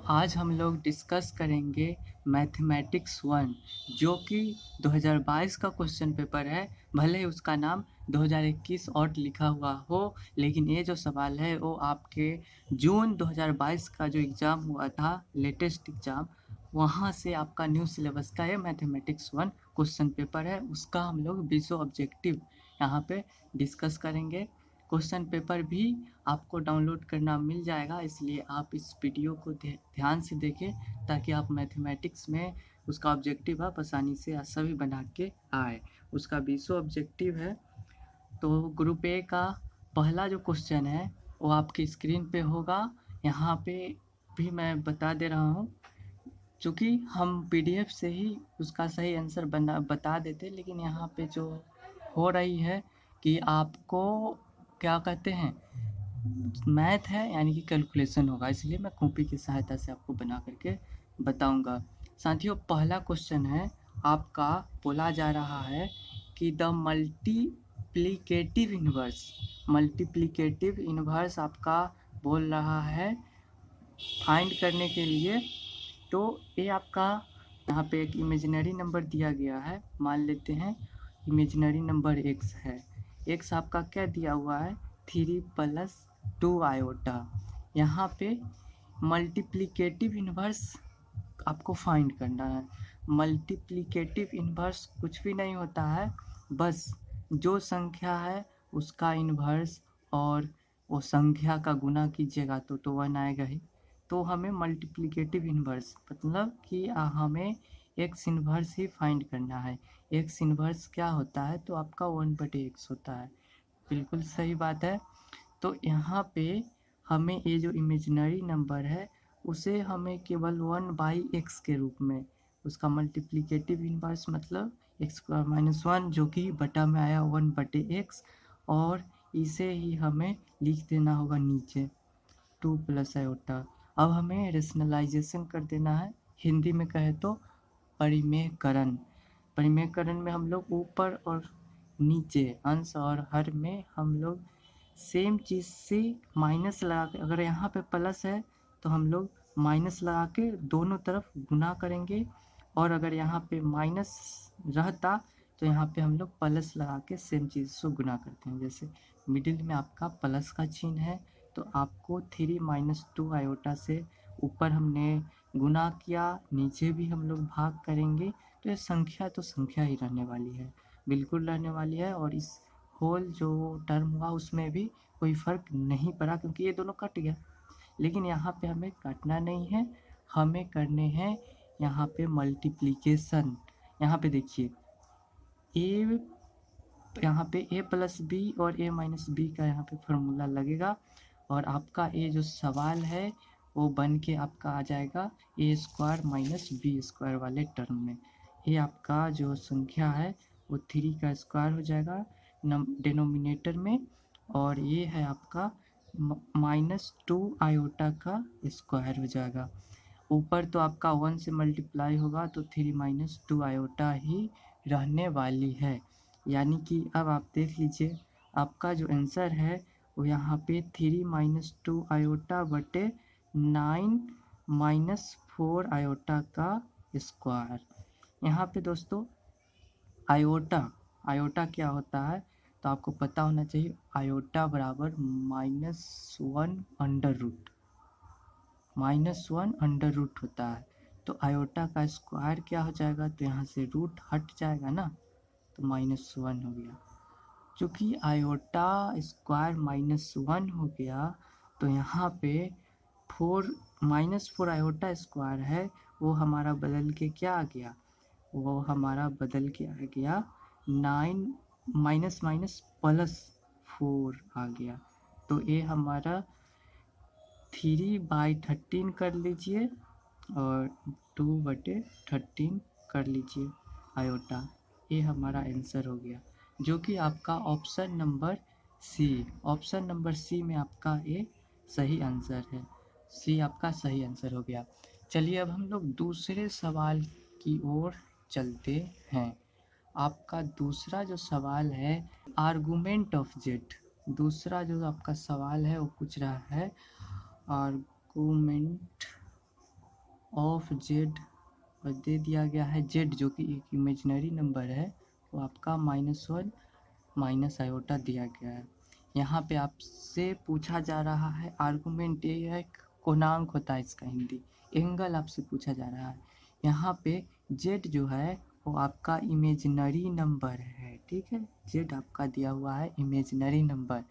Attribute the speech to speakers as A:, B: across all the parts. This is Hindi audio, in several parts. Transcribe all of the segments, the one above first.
A: आज हम लोग डिस्कस करेंगे मैथमेटिक्स 1 जो कि 2022 का क्वेश्चन पेपर है। भले ही उसका नाम 2021 और लिखा हुआ हो, लेकिन ये जो सवाल है वो आपके जून 2022 का जो एग्ज़ाम हुआ था, लेटेस्ट एग्ज़ाम, वहाँ से आपका न्यू सिलेबस का ये मैथमेटिक्स 1 क्वेश्चन पेपर है। उसका हम लोग 20 ऑब्जेक्टिव यहाँ पे डिस्कस करेंगे। क्वेश्चन पेपर भी आपको डाउनलोड करना मिल जाएगा, इसलिए आप इस वीडियो को ध्यान से देखें ताकि आप मैथमेटिक्स में उसका ऑब्जेक्टिव आप आसानी से सभी बना के आए। उसका 20 ऑब्जेक्टिव है। तो ग्रुप ए का पहला जो क्वेश्चन है वो आपकी स्क्रीन पे होगा। यहाँ पे भी मैं बता दे रहा हूँ, चूँकि हम पीडीएफ से ही उसका सही आंसर बता देते, लेकिन यहाँ पे जो हो रही है कि आपको क्या कहते हैं, मैथ है यानी कि कैलकुलेशन होगा, इसलिए मैं कॉपी की सहायता से आपको बना करके बताऊंगा। साथियों, पहला क्वेश्चन है आपका, बोला जा रहा है कि द मल्टीप्लिकेटिव इन्वर्स आपका बोल रहा है फाइंड करने के लिए। तो ये आपका यहाँ पे एक इमेजिनरी नंबर दिया गया है, मान लेते हैं इमेजिनरी नंबर x है। x आपका क्या दिया हुआ है, 3 + 2 आयोटा। यहाँ पे मल्टीप्लिकेटिव इन्वर्स आपको फाइंड करना है। मल्टीप्लिकेटिव इन्वर्स कुछ भी नहीं होता है, बस जो संख्या है उसका इन्वर्स, और वो संख्या का गुना कीजिएगा तो 1 आएगा ही। तो हमें मल्टीप्लिकेटिव इन्वर्स मतलब कि हमें एक्स इन्वर्स ही फाइंड करना है। एक्स इन्वर्स क्या होता है, तो आपका 1/x होता है। बिल्कुल सही बात है। तो यहाँ पे हमें ये जो इमेजिनरी नंबर है उसे हमें केवल 1/x के रूप में, उसका मल्टीप्लिकेटिव इन्वर्स मतलब x² - 1 जो कि बटा में आया 1/x, और इसे ही हमें लिख देना होगा नीचे 2 + आयोटा। अब हमें रेशनलाइजेशन कर देना है, हिंदी में कहे तो परिमेयकरण। परिमेयकरण में हम लोग ऊपर और नीचे, अंश और हर में हम लोग सेम चीज़ से माइनस लगा के, अगर यहाँ पे प्लस है तो हम लोग माइनस लगा के दोनों तरफ गुना करेंगे, और अगर यहाँ पे माइनस रहता तो यहाँ पे हम लोग प्लस लगा के सेम चीज़ से गुना करते हैं। जैसे मिडिल में आपका प्लस का चिन्ह है, तो आपको 3 - 2 आयोटा से ऊपर हमने गुना किया, नीचे भी हम लोग भाग करेंगे, तो ये संख्या तो संख्या ही रहने वाली है, बिल्कुल रहने वाली है। और इस होल जो टर्म हुआ उसमें भी कोई फ़र्क नहीं पड़ा, क्योंकि ये दोनों कट गया। लेकिन यहाँ पे हमें काटना नहीं है, हमें करने हैं यहाँ पे मल्टीप्लिकेशन। यहाँ पे देखिए ए, यहाँ पे a+b और a-b का यहाँ पे फार्मूला लगेगा, और आपका ये जो सवाल है वो बन के आपका आ जाएगा a² - b² वाले टर्म में। ये आपका जो संख्या है वो 3 का स्क्वायर हो जाएगा डिनोमिनेटर में, और ये है आपका -2 आयोटा का स्क्वायर हो जाएगा। ऊपर तो आपका 1 से मल्टीप्लाई होगा तो 3 - 2 आयोटा ही रहने वाली है। यानी कि अब आप देख लीजिए, आपका जो आंसर है वो यहाँ पे 3 - 2 आयोटा बटे 9 - 4 आयोटा का स्क्वायर। यहाँ पे दोस्तों आयोटा, आयोटा क्या होता है तो आपको पता होना चाहिए, आयोटा बराबर -1 अंडर रूट होता है। तो आयोटा का स्क्वायर क्या हो जाएगा, तो यहाँ से रूट हट जाएगा ना, तो -1 हो गया। चूँकि आयोटा स्क्वायर -1 हो गया, तो यहाँ पे 4 आयोटा स्क्वायर है, वो हमारा बदल के क्या आ गया, वो हमारा बदल के आ गया 9 माइनस माइनस +4 आ गया। तो ये हमारा 3/13 कर लीजिए और 2/13 कर लीजिए आयोटा। ये हमारा आंसर हो गया, जो कि आपका ऑप्शन नंबर सी में आपका ये सही आंसर है। सी आपका सही आंसर हो गया। चलिए अब हम लोग दूसरे सवाल की ओर चलते हैं। आपका दूसरा जो सवाल है आर्गुमेंट ऑफ जेड। दूसरा जो आपका सवाल है वो पूछ रहा है आर्गुमेंट ऑफ जेड और दे दिया गया है जेड जो कि एक इमेजिनरी नंबर है, वो आपका -1 माइनस आयोटा दिया गया है। यहाँ पे आपसे पूछा जा रहा है आर्गुमेंट, ये है कोणांक होता है इसका हिंदी, एंगल आपसे पूछा जा रहा है। यहाँ पे जेड जो है वो आपका इमेजिनरी नंबर है, ठीक है। जेड आपका दिया हुआ है इमेजिनरी नंबर।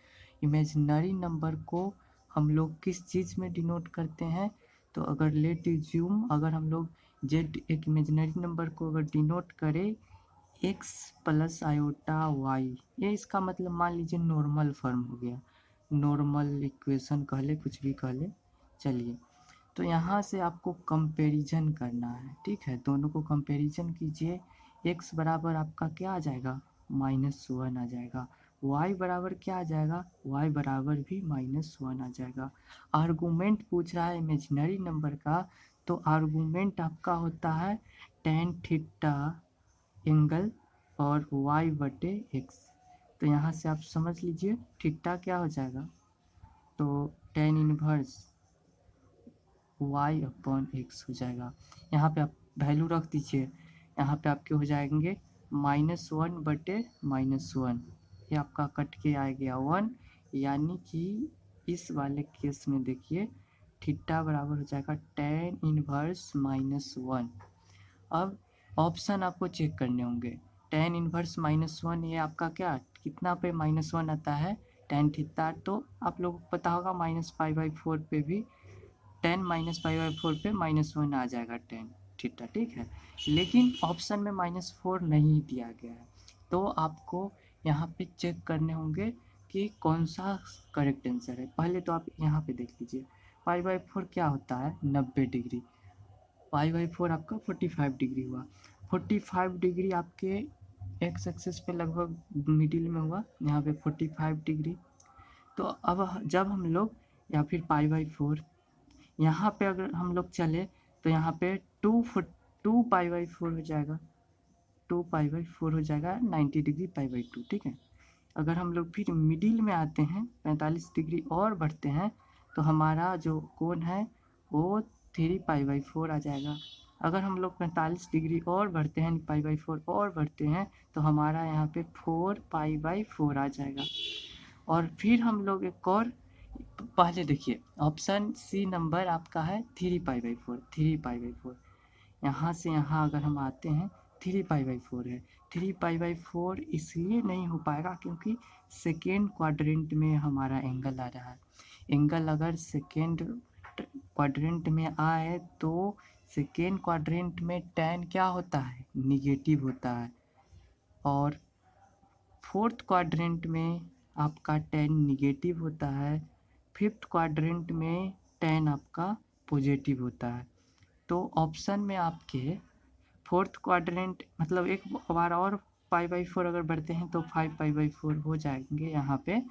A: इमेजिनरी नंबर को हम लोग किस चीज़ में डिनोट करते हैं, तो अगर लेट एज्यूम अगर हम लोग जेड एक इमेजिनरी नंबर को अगर डिनोट करें एक्स प्लस आयोटा वाई, ये इसका मतलब मान लीजिए नॉर्मल फॉर्म हो गया, नॉर्मल इक्वेशन कह ले, कुछ भी कह ले। चलिए, तो यहाँ से आपको कंपैरिजन करना है, ठीक है। दोनों को कंपैरिजन कीजिए। एक्स बराबर आपका क्या आ जाएगा, -1 आ जाएगा। वाई बराबर क्या आ जाएगा, वाई बराबर भी -1 आ जाएगा। आर्गूमेंट पूछ रहा है इमेजिनरी नंबर का, तो आर्गूमेंट आपका होता है tan थीटा एंगल और वाई बटे एक्स। तो यहाँ से आप समझ लीजिए थीटा क्या हो जाएगा, तो tan इनवर्स y/x हो जाएगा। यहाँ पे आप वैल्यू रख दीजिए, यहाँ पे आपके हो जाएंगे -1 बटे -1, ये आपका कट के आ गया 1, यानी कि इस वाले केस में देखिए थीटा बराबर हो जाएगा tan इनवर्स -1। अब ऑप्शन आपको चेक करने होंगे। tan इनवर्स -1 ये आपका क्या कितना पे -1 आता है, tan थीटा, तो आप लोगों को पता होगा -π/4 पे भी tan -π/4 पे -1 आ जाएगा tan थीटा, ठीक है। लेकिन ऑप्शन में -4 नहीं दिया गया है, तो आपको यहाँ पे चेक करने होंगे कि कौन सा करेक्ट आंसर है। पहले तो आप यहाँ पे देख लीजिए π/4 क्या होता है, 90 डिग्री। π/4 आपका 45 डिग्री हुआ। 45 डिग्री आपके एक्स एक्सिस पे लगभग मिडिल में हुआ, यहाँ पे 45 डिग्री। तो अब जब हम लोग या फिर π/4 यहाँ पे अगर हम लोग चले तो यहाँ पे 2π/4 हो जाएगा, 2π/4 हो जाएगा 90 डिग्री π/2, ठीक है। अगर हम लोग फिर मिडिल में आते हैं 45 डिग्री और बढ़ते हैं तो हमारा जो कोण है वो 3π/4 आ जाएगा। अगर हम लोग 45 डिग्री और बढ़ते हैं, π/4 और बढ़ते हैं, तो हमारा यहाँ पे 4π/4 आ जाएगा। और फिर हम लोग एक और पहले देखिए ऑप्शन सी नंबर आपका है 3π/4, 3π/4। यहाँ से यहाँ अगर हम आते हैं 3π/4 है। 3π/4 इसलिए नहीं हो पाएगा क्योंकि सेकेंड क्वाड्रेंट में हमारा एंगल आ रहा है। एंगल अगर सेकेंड क्वाड्रेंट में आए तो सेकेंड क्वाड्रेंट में tan क्या होता है, निगेटिव होता है। और फोर्थ क्वाड्रेंट में आपका tan निगेटिव होता है। फिफ्थ क्वाड्रेंट में tan आपका पॉजिटिव होता है। तो ऑप्शन में आपके फोर्थ क्वाड्रेंट मतलब एक बार और π/4 अगर बढ़ते हैं तो 5π/4 हो जाएंगे यहाँ पे।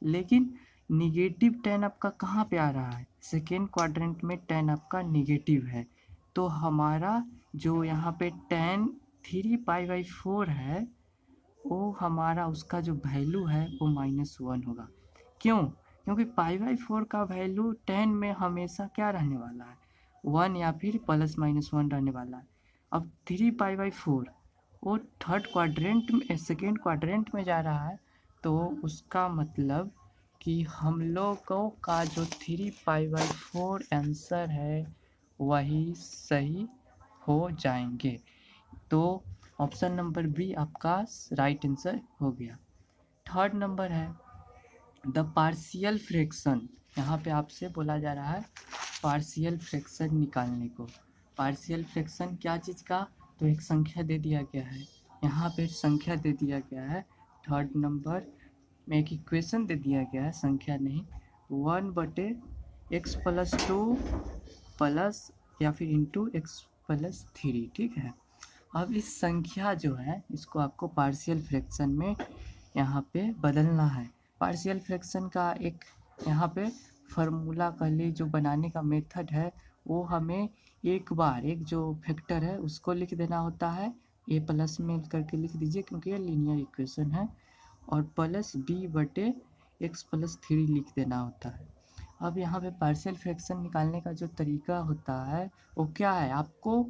A: लेकिन निगेटिव tan आपका कहाँ पे आ रहा है, सेकेंड क्वाड्रेंट में tan आपका निगेटिव है। तो हमारा जो यहाँ पे tan 3π/4 है वो हमारा उसका जो वैल्यू है वो -1 होगा। क्यों, क्योंकि π/4 का वैल्यू tan में हमेशा क्या रहने वाला है, 1 या फिर +-1 रहने वाला है। अब 3π/4 वो थर्ड क्वाड्रेंट में सेकेंड क्वाड्रेंट में जा रहा है, तो उसका मतलब कि हम लोगों का जो 3π/4 आंसर है वही सही हो जाएंगे। तो ऑप्शन नंबर बी आपका राइट आंसर हो गया। थर्ड नंबर है द पार्शियल फ्रैक्शन। यहाँ पे आपसे बोला जा रहा है पार्शियल फ्रैक्शन निकालने को। पार्शियल फ्रैक्शन क्या चीज़ का, तो एक संख्या दे दिया गया है, यहाँ पे संख्या दे दिया गया है। थर्ड नंबर में एक इक्वेशन दे दिया गया है, संख्या नहीं, 1/x+2 प्लस या फिर इंटू x+3, ठीक है। अब इस संख्या जो है इसको आपको पार्शियल फ्रैक्शन में यहाँ पे बदलना है। पार्शियल फ्रैक्शन का एक यहाँ पे फार्मूला कह ली, जो बनाने का मेथड है वो हमें एक बार एक जो फैक्टर है उसको लिख देना होता है, a प्लस में करके लिख दीजिए क्योंकि ये लीनियर इक्वेशन है, और प्लस b/x+3 लिख देना होता है। अब यहाँ पे पार्शियल फ्रैक्शन निकालने का जो तरीका होता है वो क्या है, आपको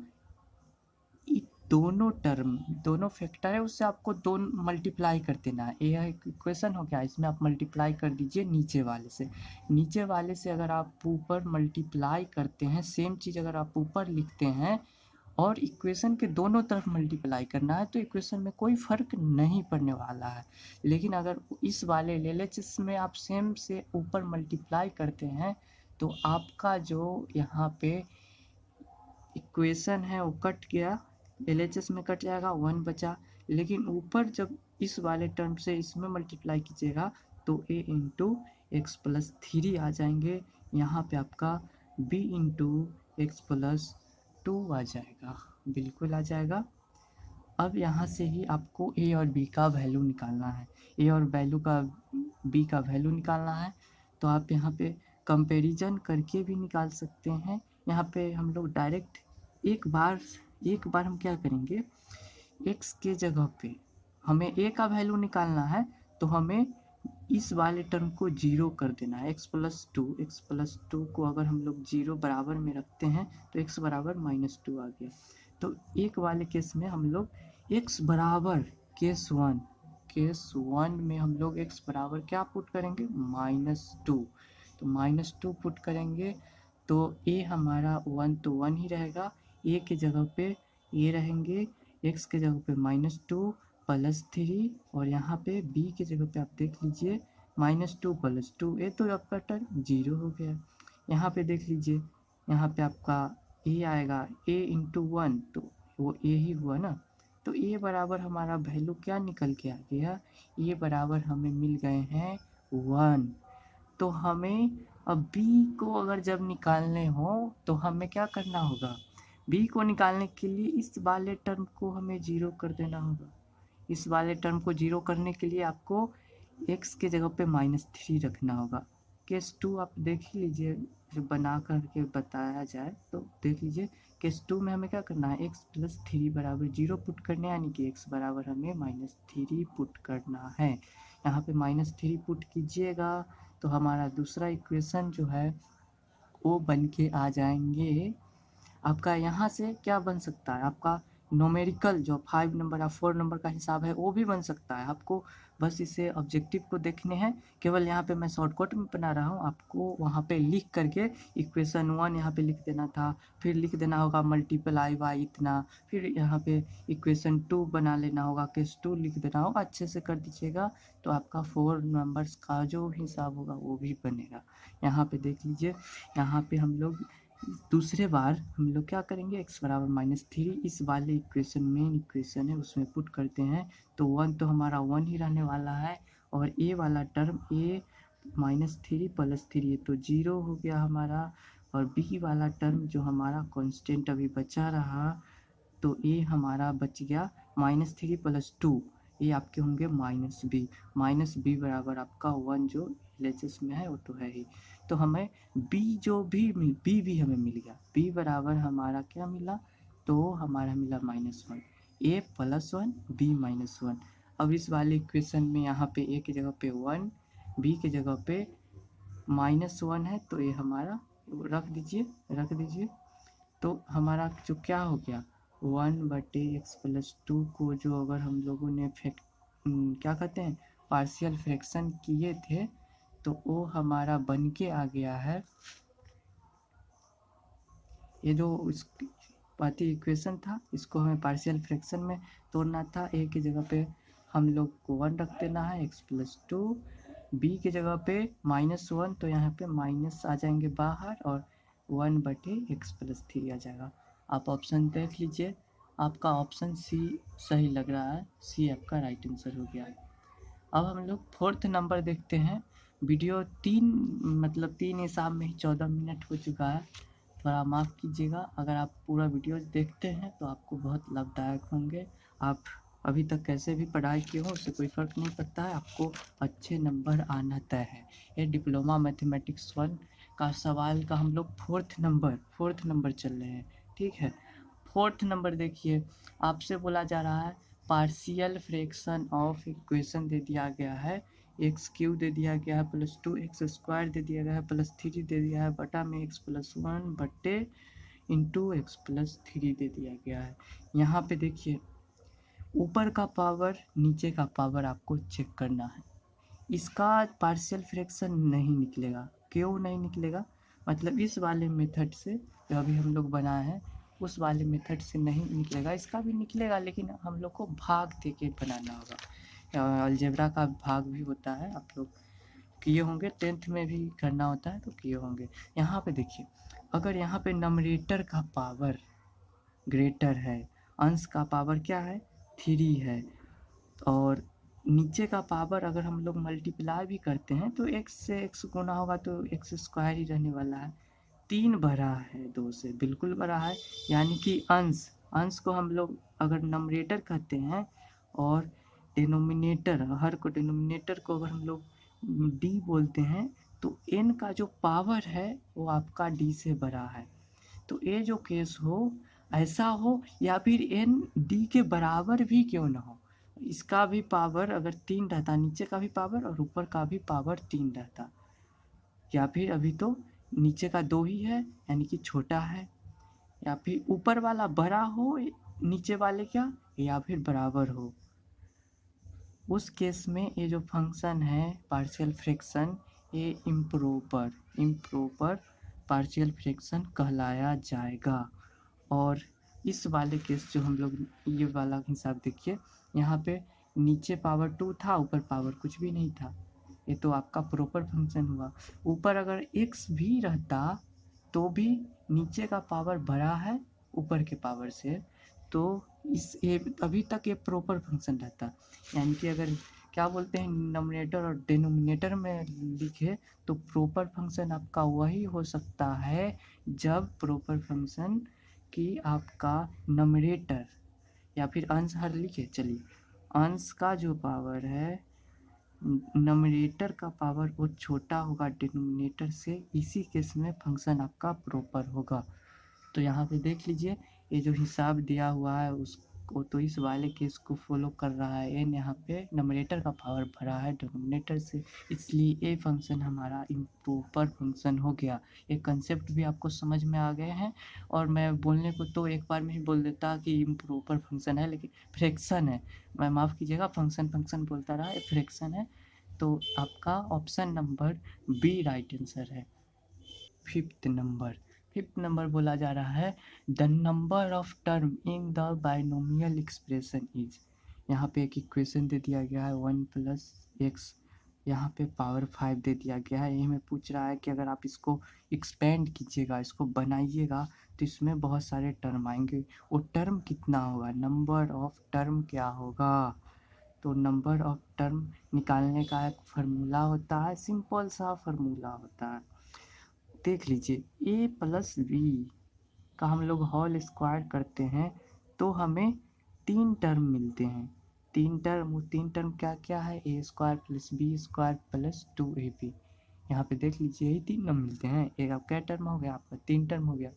A: दोनों टर्म, दोनों फैक्टर है उससे आपको दोनों मल्टीप्लाई कर देना है। ये एक इक्वेशन हो गया, इसमें आप मल्टीप्लाई कर दीजिए नीचे वाले से। नीचे वाले से अगर आप ऊपर मल्टीप्लाई करते हैं, सेम चीज़ अगर आप ऊपर लिखते हैं और इक्वेशन के दोनों तरफ मल्टीप्लाई करना है तो इक्वेशन में कोई फ़र्क नहीं पड़ने वाला है। लेकिन अगर इस वाले LHS में आप सेम से ऊपर मल्टीप्लाई करते हैं तो आपका जो यहाँ पे इक्वेशन है वो कट गया, LHS में कट जाएगा, 1 बचा। लेकिन ऊपर जब इस वाले टर्म से इसमें मल्टीप्लाई कीजिएगा तो a इंटू एक्स प्लस 3 आ जाएंगे। यहाँ पे आपका b इंटू एक्स प्लस 2 आ जाएगा, बिल्कुल आ जाएगा। अब यहाँ से ही आपको a और b का वैल्यू निकालना है, a और b का वैल्यू निकालना है। तो आप यहाँ पे कंपैरिजन करके भी निकाल सकते हैं। यहाँ पे हम लोग डायरेक्ट एक बार हम क्या करेंगे, x के जगह पे हमें a का वैल्यू निकालना है तो हमें इस वाले टर्म को 0 कर देना है। x प्लस टू को अगर हम लोग 0 बराबर में रखते हैं तो x बराबर -2 आ गया। तो एक वाले केस में हम लोग x बराबर केस वन में हम लोग x बराबर क्या पुट करेंगे, -2। तो -2 पुट करेंगे तो a हमारा 1 तो 1 ही रहेगा, a के जगह पे ये रहेंगे, x के जगह पे -2 प्लस 3 और यहाँ पे b के जगह पे आप देख लीजिए -2 प्लस 2, ए तो आपका टर्म 0 हो गया। यहाँ पे देख लीजिए, यहाँ पे आपका a आएगा a इंटू 1 तो वो a ही हुआ ना। तो a बराबर हमारा वैल्यू क्या निकल के आ गया, a बराबर हमें मिल गए हैं 1। तो हमें अब b को अगर जब निकालने हो तो हमें क्या करना होगा, b को निकालने के लिए इस वाले टर्म को हमें 0 कर देना होगा। इस वाले टर्म को 0 करने के लिए आपको x के जगह पे -3 रखना होगा। केस 2 आप देख ही लीजिए, जो बना करके बताया जाए तो देख लीजिए। केस 2 में हमें क्या करना है, x प्लस 3 बराबर 0 पुट करने, यानी कि x बराबर हमें -3 पुट करना है। यहाँ पे -3 पुट कीजिएगा तो हमारा दूसरा इक्वेशन जो है वो बन के आ जाएंगे। आपका यहाँ से क्या बन सकता है, आपका न्यूमेरिकल जो 5 नंबर या 4 नंबर का हिसाब है वो भी बन सकता है। आपको बस इसे ऑब्जेक्टिव को देखने हैं, केवल यहाँ पे मैं शॉर्टकट में बना रहा हूँ। आपको वहाँ पे लिख करके इक्वेशन 1 यहाँ पे लिख देना था, फिर लिख देना होगा मल्टीप्लाई बाई इतना, फिर यहाँ पे इक्वेशन 2 बना लेना होगा, केस 2 लिख देना होगा। अच्छे से कर दीजिएगा तो आपका 4 नंबर्स का जो हिसाब होगा वो भी बनेगा। यहाँ पे देख लीजिए, यहाँ पे हम लोग दूसरे बार हम लोग क्या करेंगे, x बराबर -3 इस वाले इक्वेशन में इक्वेशन है उसमें पुट करते हैं तो 1 तो हमारा 1 ही रहने वाला है और a वाला टर्म a -3 प्लस 3 तो 0 हो गया हमारा, और b वाला टर्म जो हमारा कांस्टेंट अभी बचा रहा तो a हमारा बच गया -3 प्लस 2, ये आपके होंगे -b बराबर आपका 1 जो LHS में है वो तो है ही। तो हमें b भी हमें मिल गया, b बराबर हमारा क्या मिला, तो हमारा मिला -1, a प्लस 1 b -1। अब इस वाले इक्वेशन में यहाँ पे a की जगह पे 1, b की जगह पे -1 है तो ये हमारा रख दीजिए। तो हमारा जो क्या हो गया, 1/x प्लस 2 को जो अगर हम लोगों ने क्या कहते हैं पार्शियल फ्रैक्शन किए थे तो वो हमारा बन के आ गया है। ये जो इस पाती इक्वेशन था इसको हमें पार्शियल फ्रैक्शन में तोड़ना था। a की जगह पे हम लोग को 1 रख देना है, x प्लस 2, b की जगह पे -1 तो यहाँ पे माइनस आ जाएंगे बाहर और 1/x प्लस 3 आ जाएगा। आप ऑप्शन देख लीजिए, आपका ऑप्शन सी सही लग रहा है, सी आपका राइट आंसर हो गया। अब हम लोग 4th नंबर देखते हैं। वीडियो 3 हिसाब में ही 14 मिनट हो चुका है, थोड़ा माफ़ कीजिएगा। अगर आप पूरा वीडियो देखते हैं तो आपको बहुत लाभदायक होंगे। आप अभी तक कैसे भी पढ़ाई किए हो उससे कोई फ़र्क नहीं पड़ता है, आपको अच्छे नंबर आना तय है। ये डिप्लोमा मैथमेटिक्स 1 का सवाल का हम लोग 4th नंबर चल रहे हैं, ठीक है। 4th नंबर देखिए, आपसे बोला जा रहा है पार्शियल फ्रैक्शन ऑफ इक्वेशन दे दिया गया है एक्स क्यू दे दिया गया है प्लस 2x² दे दिया गया है प्लस 3 दे दिया है बटा में x+1 बट्टे इंटू x+3 दे दिया गया है। यहाँ पे देखिए ऊपर का पावर नीचे का पावर आपको चेक करना है। इसका पार्शियल फ्रैक्शन नहीं निकलेगा। क्यों नहीं निकलेगा? मतलब इस वाले मेथड से जो अभी हम लोग बनाए हैं उस वाले मेथड से नहीं निकलेगा। इसका भी निकलेगा लेकिन हम लोग को भाग दे के बनाना होगा। अलजेब्रा का भाग भी होता है, आप लोग किए होंगे, 10th में भी करना होता है तो किए होंगे। यहाँ पे देखिए अगर यहाँ पे नमरेटर का पावर ग्रेटर है, अंश का पावर क्या है 3 है, और नीचे का पावर अगर हम लोग मल्टीप्लाई भी करते हैं तो x से x गुना होगा तो x² ही रहने वाला है। 3 बड़ा है 2 से, बिल्कुल बड़ा है। यानी कि अंश को हम लोग अगर नमरेटर कहते हैं और डिनोमिनेटर को अगर हम लोग d बोलते हैं तो n का जो पावर है वो आपका d से बड़ा है। तो ये जो केस हो ऐसा हो या फिर n d के बराबर भी क्यों ना हो, इसका भी पावर अगर 3 रहता, नीचे का भी पावर और ऊपर का भी पावर 3 रहता, या फिर अभी तो नीचे का 2 ही है यानी कि छोटा है, या फिर ऊपर वाला बड़ा हो नीचे वाले क्या या फिर बराबर हो, उस केस में ये जो फंक्शन है पार्शियल फ्रैक्शन ये इम्प्रॉपर पार्शियल फ्रैक्शन कहलाया जाएगा। और इस वाले केस जो हम लोग ये वाला हिसाब देखिए, यहाँ पे नीचे पावर 2 था ऊपर पावर कुछ भी नहीं था, ये तो आपका प्रॉपर फंक्शन हुआ। ऊपर अगर x भी रहता तो भी नीचे का पावर बड़ा है ऊपर के पावर से, तो इस ये अभी तक ये प्रॉपर फंक्शन रहता। यानी कि अगर क्या बोलते हैं नोमिनेटर और डिनोमिनेटर में लिखे तो प्रॉपर फंक्शन आपका वही हो सकता है जब प्रॉपर फंक्शन कि आपका नमरेटर या फिर अंश हर लिखे, चलिए अंश का जो पावर है नमरेटर का पावर वो छोटा होगा डिनोमिनेटर से, इसी केस में फंक्शन आपका प्रॉपर होगा। तो यहाँ पे देख लीजिए ये जो हिसाब दिया हुआ है उसको तो इस वाले केस को फॉलो कर रहा है। एन यहाँ पे नमरेटर का पावर भरा है डिनोमिनेटर से, इसलिए ये फंक्शन हमारा इम्प्रॉपर फंक्शन हो गया। ये कंसेप्ट भी आपको समझ में आ गए हैं। और मैं बोलने को तो एक बार में ही बोल देता कि इम्प्रॉपर फंक्शन है लेकिन फ्रैक्शन है, मैं माफ़ कीजिएगा फंक्शन बोलता रहा, ये फ्रैक्शन है। तो आपका option number B right answer है। फिफ्थ नंबर बोला जा रहा है the number of term in the binomial expression is. यहाँ पे एक इक्वेशन दे दिया गया है 1+x, यहाँ पे पावर 5 दे दिया गया है। यही में पूछ रहा है कि अगर आप इसको एक्सपेंड कीजिएगा, इसको बनाइएगा तो इसमें बहुत सारे टर्म आएंगे। वो टर्म कितना होगा, नंबर ऑफ टर्म क्या होगा? तो नंबर ऑफ टर्म निकालने का एक फार्मूला होता है, सिंपल सा फार्मूला होता है। देख लीजिए a+b का हम लोग होल स्क्वायर करते हैं तो हमें 3 टर्म मिलते हैं। 3 टर्म क्या क्या है, a² + b² + 2ab। यहाँ पे देख लीजिए यही 3 टर्म मिलते हैं। एक आप क्या टर्म हो गया, आपका 3 टर्म हो गया।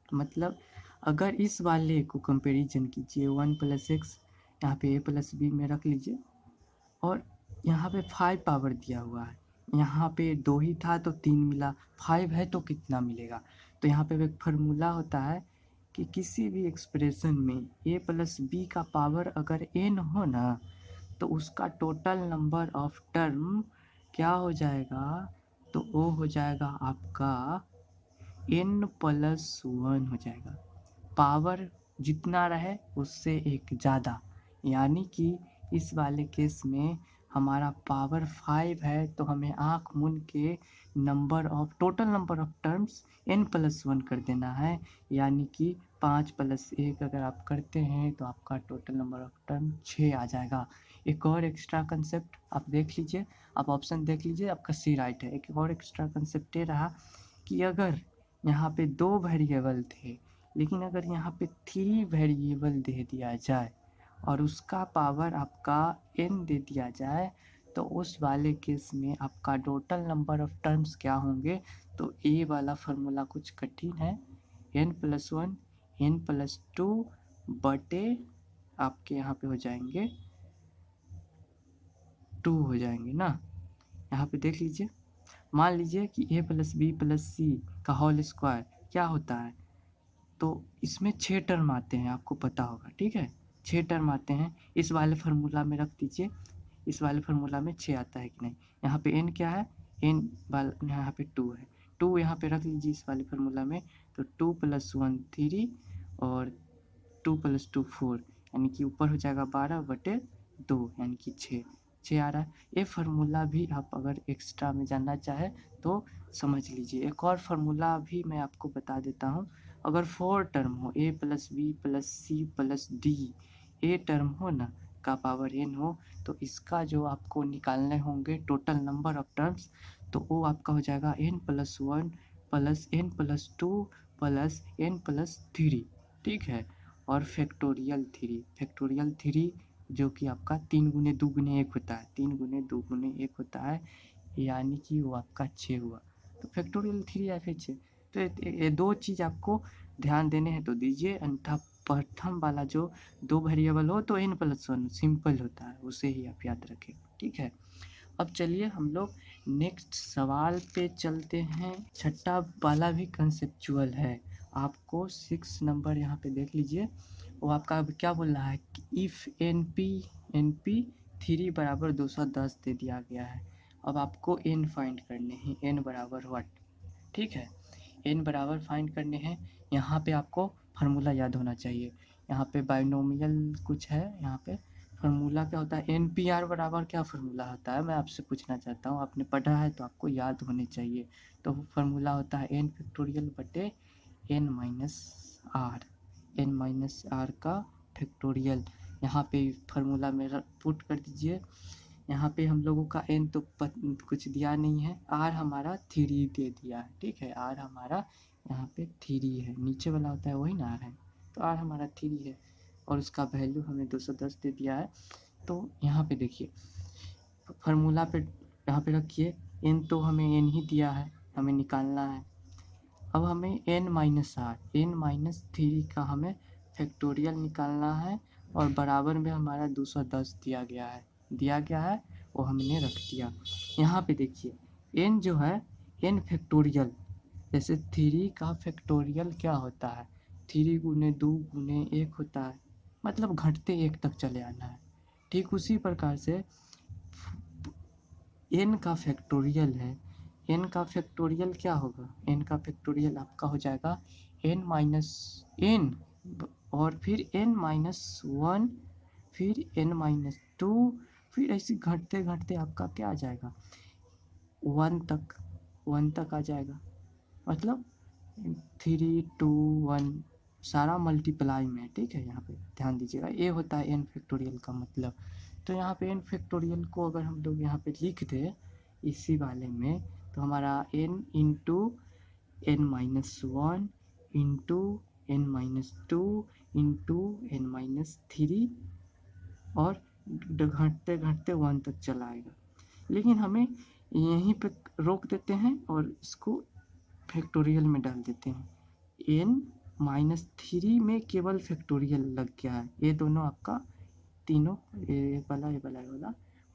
A: मतलब अगर इस वाले को कंपेरिजन कीजिए 1+x यहाँ पे a+b में रख लीजिए और यहाँ पे 5 पावर दिया हुआ है, यहाँ पे 2 ही था तो 3 मिला, 5 है तो कितना मिलेगा। तो यहाँ पे एक फार्मूला होता है कि किसी भी एक्सप्रेशन में a+b का पावर अगर n हो ना तो उसका टोटल नंबर ऑफ टर्म क्या हो जाएगा, तो वो हो जाएगा आपका n+1 हो जाएगा। पावर जितना रहे उससे एक ज़्यादा, यानी कि इस वाले केस में हमारा पावर 5 है तो हमें आँख मूंद के total number of terms n+1 कर देना है। यानी कि 5+1 अगर आप करते हैं तो आपका टोटल नंबर ऑफ टर्म 6 आ जाएगा। एक और एक्स्ट्रा कंसेप्ट आप देख लीजिए, आप ऑप्शन देख लीजिए, आपका सी राइट है। एक और एक्स्ट्रा कंसेप्ट ये रहा कि अगर यहाँ पे 2 वेरिएबल थे लेकिन अगर यहाँ पे 3 वेरिएबल दे दिया जाए और उसका पावर आपका n दे दिया जाए तो उस वाले केस में आपका टोटल नंबर ऑफ टर्म्स क्या होंगे। तो ए वाला फार्मूला कुछ कठिन है, n+1 n+2 बटे आपके यहाँ पे हो जाएंगे 2 हो जाएंगे ना। यहाँ पे देख लीजिए, मान लीजिए कि a प्लस बी प्लस सी का होल स्क्वायर क्या होता है, तो इसमें 6 टर्म आते हैं, आपको पता होगा, ठीक है। 6 टर्म आते हैं, इस वाले फार्मूला में रख दीजिए, इस वाले फार्मूला में 6 आता है कि नहीं। यहाँ पे n क्या है, n वाला यहाँ पे 2 है, 2 यहाँ पे रख लीजिए इस वाले फार्मूला में, तो 2 + 1 3 और 2 + 2 4, यानी कि ऊपर हो जाएगा 12/2, यानी कि 6 आ रहा है। ये फार्मूला भी आप अगर एक्स्ट्रा में जानना चाहे तो समझ लीजिए। एक और फार्मूला भी मैं आपको बता देता हूँ, अगर 4 टर्म हो, a plus B plus C plus D, a term हो ना का पावर n हो, तो इसका जो आपको निकालने होंगे टोटल नंबर ऑफ टर्म्स, तो वो आपका हो जाएगा n + 1 plus n + 2 plus n + 3, ठीक है। और फैक्टोरियल 3 जो कि आपका 3 × 2 × 1 होता है, 3 × 2 × 1 होता है, यानी कि वो आपका 6 हुआ। तो फैक्टोरियल 3 या फिर 6, तो ये दो चीज़ आपको ध्यान देने हैं तो दीजिए, अन्यथा प्रथम वाला जो 2 वेरिएबल हो तो n + 1 सिंपल होता है, उसे ही आप याद रखें, ठीक है। अब चलिए हम लोग नेक्स्ट सवाल पे चलते हैं। छठा वाला भी कंसेप्चुअल है, आपको 6 नंबर यहाँ पे देख लीजिए, वो आपका अब क्या बोल रहा है कि इफ़ NP 3 = 210 दे दिया गया है। अब आपको n फाइंड करने हैं, n बराबर व्हाट, ठीक है, n बराबर फाइंड करने हैं। यहाँ पे आपको फार्मूला याद होना चाहिए, यहाँ पे बाइनोमियल कुछ है, यहाँ पे फार्मूला क्या होता है, NPR बराबर क्या फार्मूला होता है, मैं आपसे पूछना चाहता हूँ, आपने पढ़ा है तो आपको याद होने चाहिए। तो फार्मूला होता है n फैक्टोरियल बटे n माइनस r का फैक्टोरियल। यहाँ पे फार्मूला में पुट कर दीजिए। यहाँ पे हम लोगों का n तो कुछ दिया नहीं है, r हमारा 3 दे दिया है, ठीक है, r हमारा यहाँ पे 3 है, नीचे वाला होता है वही ना r है, तो r हमारा 3 है और उसका वैल्यू हमें 210 दे दिया है। तो यहाँ पे देखिए फार्मूला पे यहाँ पे रखिए, n तो हमें n ही दिया है, हमें निकालना है। अब हमें n-3 का हमें फैक्टोरियल निकालना है और बराबर में हमारा 210 दिया गया है, वो हमने रख दिया। यहाँ पे देखिए n जो है, n फैक्टोरियल, जैसे 3 का फैक्टोरियल क्या होता है, 3 × 2 × 1 होता है, मतलब घटते 1 तक चले आना है। ठीक उसी प्रकार से n का फैक्टोरियल है, n का फैक्टोरियल क्या होगा, n का फैक्टोरियल आपका हो जाएगा n और फिर n-1, फिर n-2, फिर ऐसे घटते घटते आपका क्या आ जाएगा 1 तक आ जाएगा, मतलब 3 2 1 सारा मल्टीप्लाई में, ठीक है। यहाँ पे ध्यान दीजिएगा, ये होता है n फैक्टोरियल का मतलब। तो यहाँ पे n फैक्टोरियल को अगर हम लोग यहाँ पे लिख दे इसी वाले में, तो हमारा n × n-1 into n-2 into n-3 और घटते घटते 1 तक चला आएगा। लेकिन हमें यहीं पे रोक देते हैं और इसको फैक्टोरियल में डाल देते हैं। n-3 में केवल फैक्टोरियल लग गया है, ये दोनों आपका तीनों ये वाला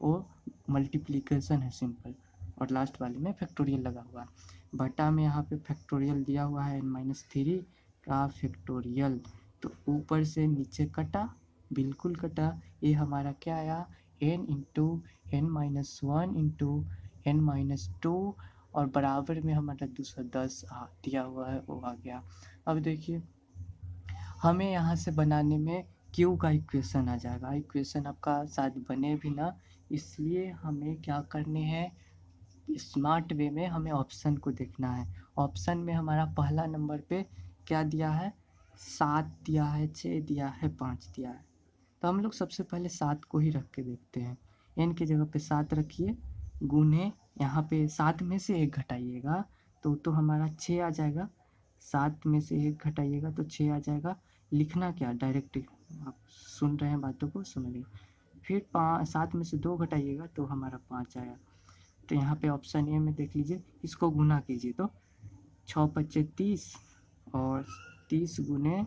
A: वो मल्टीप्लिकेशन है सिंपल, और लास्ट वाले में फैक्टोरियल लगा हुआ है। बटा में यहाँ पे फैक्टोरियल दिया हुआ है n-3 का फैक्टोरियल, तो ऊपर से नीचे कटा, बिल्कुल कटा, ये हमारा क्या आया n × n-1 इंटू n-2 और बराबर में हमारा 210 दिया हुआ है, वो आ गया। अब देखिए हमें यहाँ से बनाने में क्यू का इक्वेशन आ जाएगा, इक्वेशन आपका शायद बने भी ना, इसलिए हमें क्या करने हैं, स्मार्ट वे में हमें ऑप्शन को देखना है। ऑप्शन में हमारा पहला नंबर पे क्या दिया है, 7 दिया है, 6 दिया है, 5 दिया है, तो हम लोग सबसे पहले 7 को ही रख के देखते हैं। n की जगह पे 7 रखिए, गुने यहाँ पे 7 में से 1 घटाइएगा तो हमारा 6 आ जाएगा, 7 में से 1 घटाइएगा तो 6 आ जाएगा। लिखना क्या, डायरेक्ट आप सुन रहे हैं बातों को समझिए। फिर 7 में से 2 घटाइएगा तो हमारा 5 आया। तो यहाँ पे ऑप्शन ए में देख लीजिए, इसको गुना कीजिए तो 6×5 = 30 और 30 ×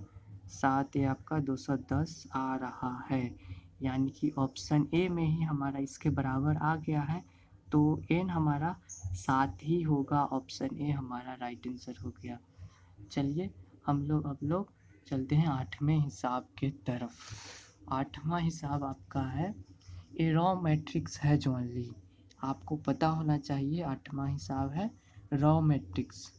A: 7 ये आपका 210 आ रहा है, यानी कि ऑप्शन ए में ही हमारा इसके बराबर आ गया है, तो n हमारा 7 ही होगा। ऑप्शन ए हमारा राइट आंसर हो गया। चलिए हम लोग चलते हैं 8वें हिसाब के तरफ। 8वां हिसाब आपका है ए रॉ मैट्रिक्स है जो ओनली। आपको पता होना चाहिए 8वां हिसाब है रॉ मैट्रिक्स।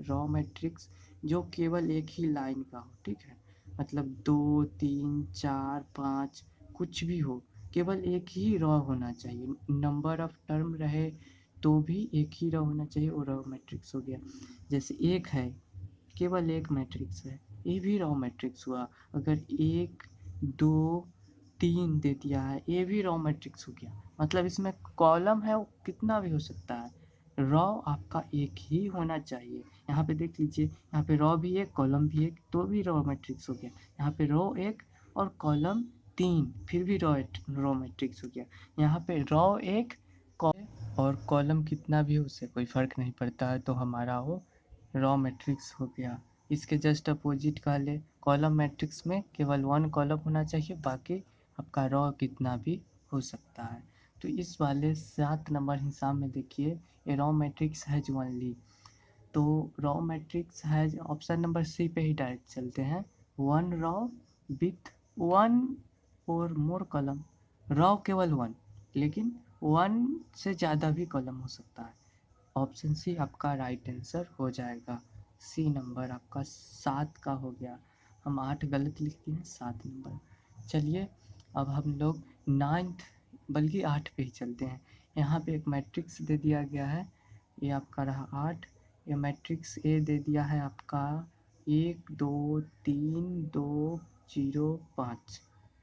A: रॉ मैट्रिक्स जो केवल एक ही लाइन का हो, ठीक है, मतलब 2 3 4 5 कुछ भी हो, केवल एक ही रॉ होना चाहिए। नंबर ऑफ टर्म रहे तो भी एक ही रॉ होना चाहिए, वो रॉ मैट्रिक्स हो गया। जैसे एक है, केवल एक मैट्रिक्स है, ये भी रॉ मैट्रिक्स हुआ। अगर 1 2 3 दे दिया है, ये भी रॉ मैट्रिक्स हो गया। मतलब इसमें कॉलम है वो कितना भी हो सकता है, रॉ आपका एक ही होना चाहिए। यहाँ पे देख लीजिए, यहाँ पे रॉ भी एक कॉलम भी एक, तो भी रॉ मैट्रिक्स हो गया। यहाँ पे रॉ एक और कॉलम 3, फिर भी रॉ मैट्रिक्स हो गया। यहाँ पे रॉ एक और कॉलम कितना भी हो, उससे कोई फ़र्क नहीं पड़ता है, तो हमारा वो रॉ मैट्रिक्स हो गया। इसके जस्ट अपोजिट का ले, कॉलम मैट्रिक्स में केवल 1 कॉलम होना चाहिए, बाकी आपका रॉ कितना भी हो सकता है। तो इस वाले 7 नंबर हिसाब में देखिए ये रॉ मैट्रिक्स है जो ओनली। तो रॉ मैट्रिक्स है, ऑप्शन नंबर सी पे ही डायरेक्ट चलते हैं। 1 रॉ विथ 1 और मोर कॉलम। रॉ केवल 1, लेकिन 1 से ज़्यादा भी कॉलम हो सकता है। ऑप्शन सी आपका राइट आंसर हो जाएगा। सी नंबर आपका 7 का हो गया। हम 8 गलत लिख दिए, 7 नंबर। चलिए अब हम लोग 9th बल्कि 8 पे ही चलते हैं। यहाँ पे एक मैट्रिक्स दे दिया गया है, ये आपका रहा 8। ये मैट्रिक्स ए दे दिया है आपका 1 2 3 2 0 5।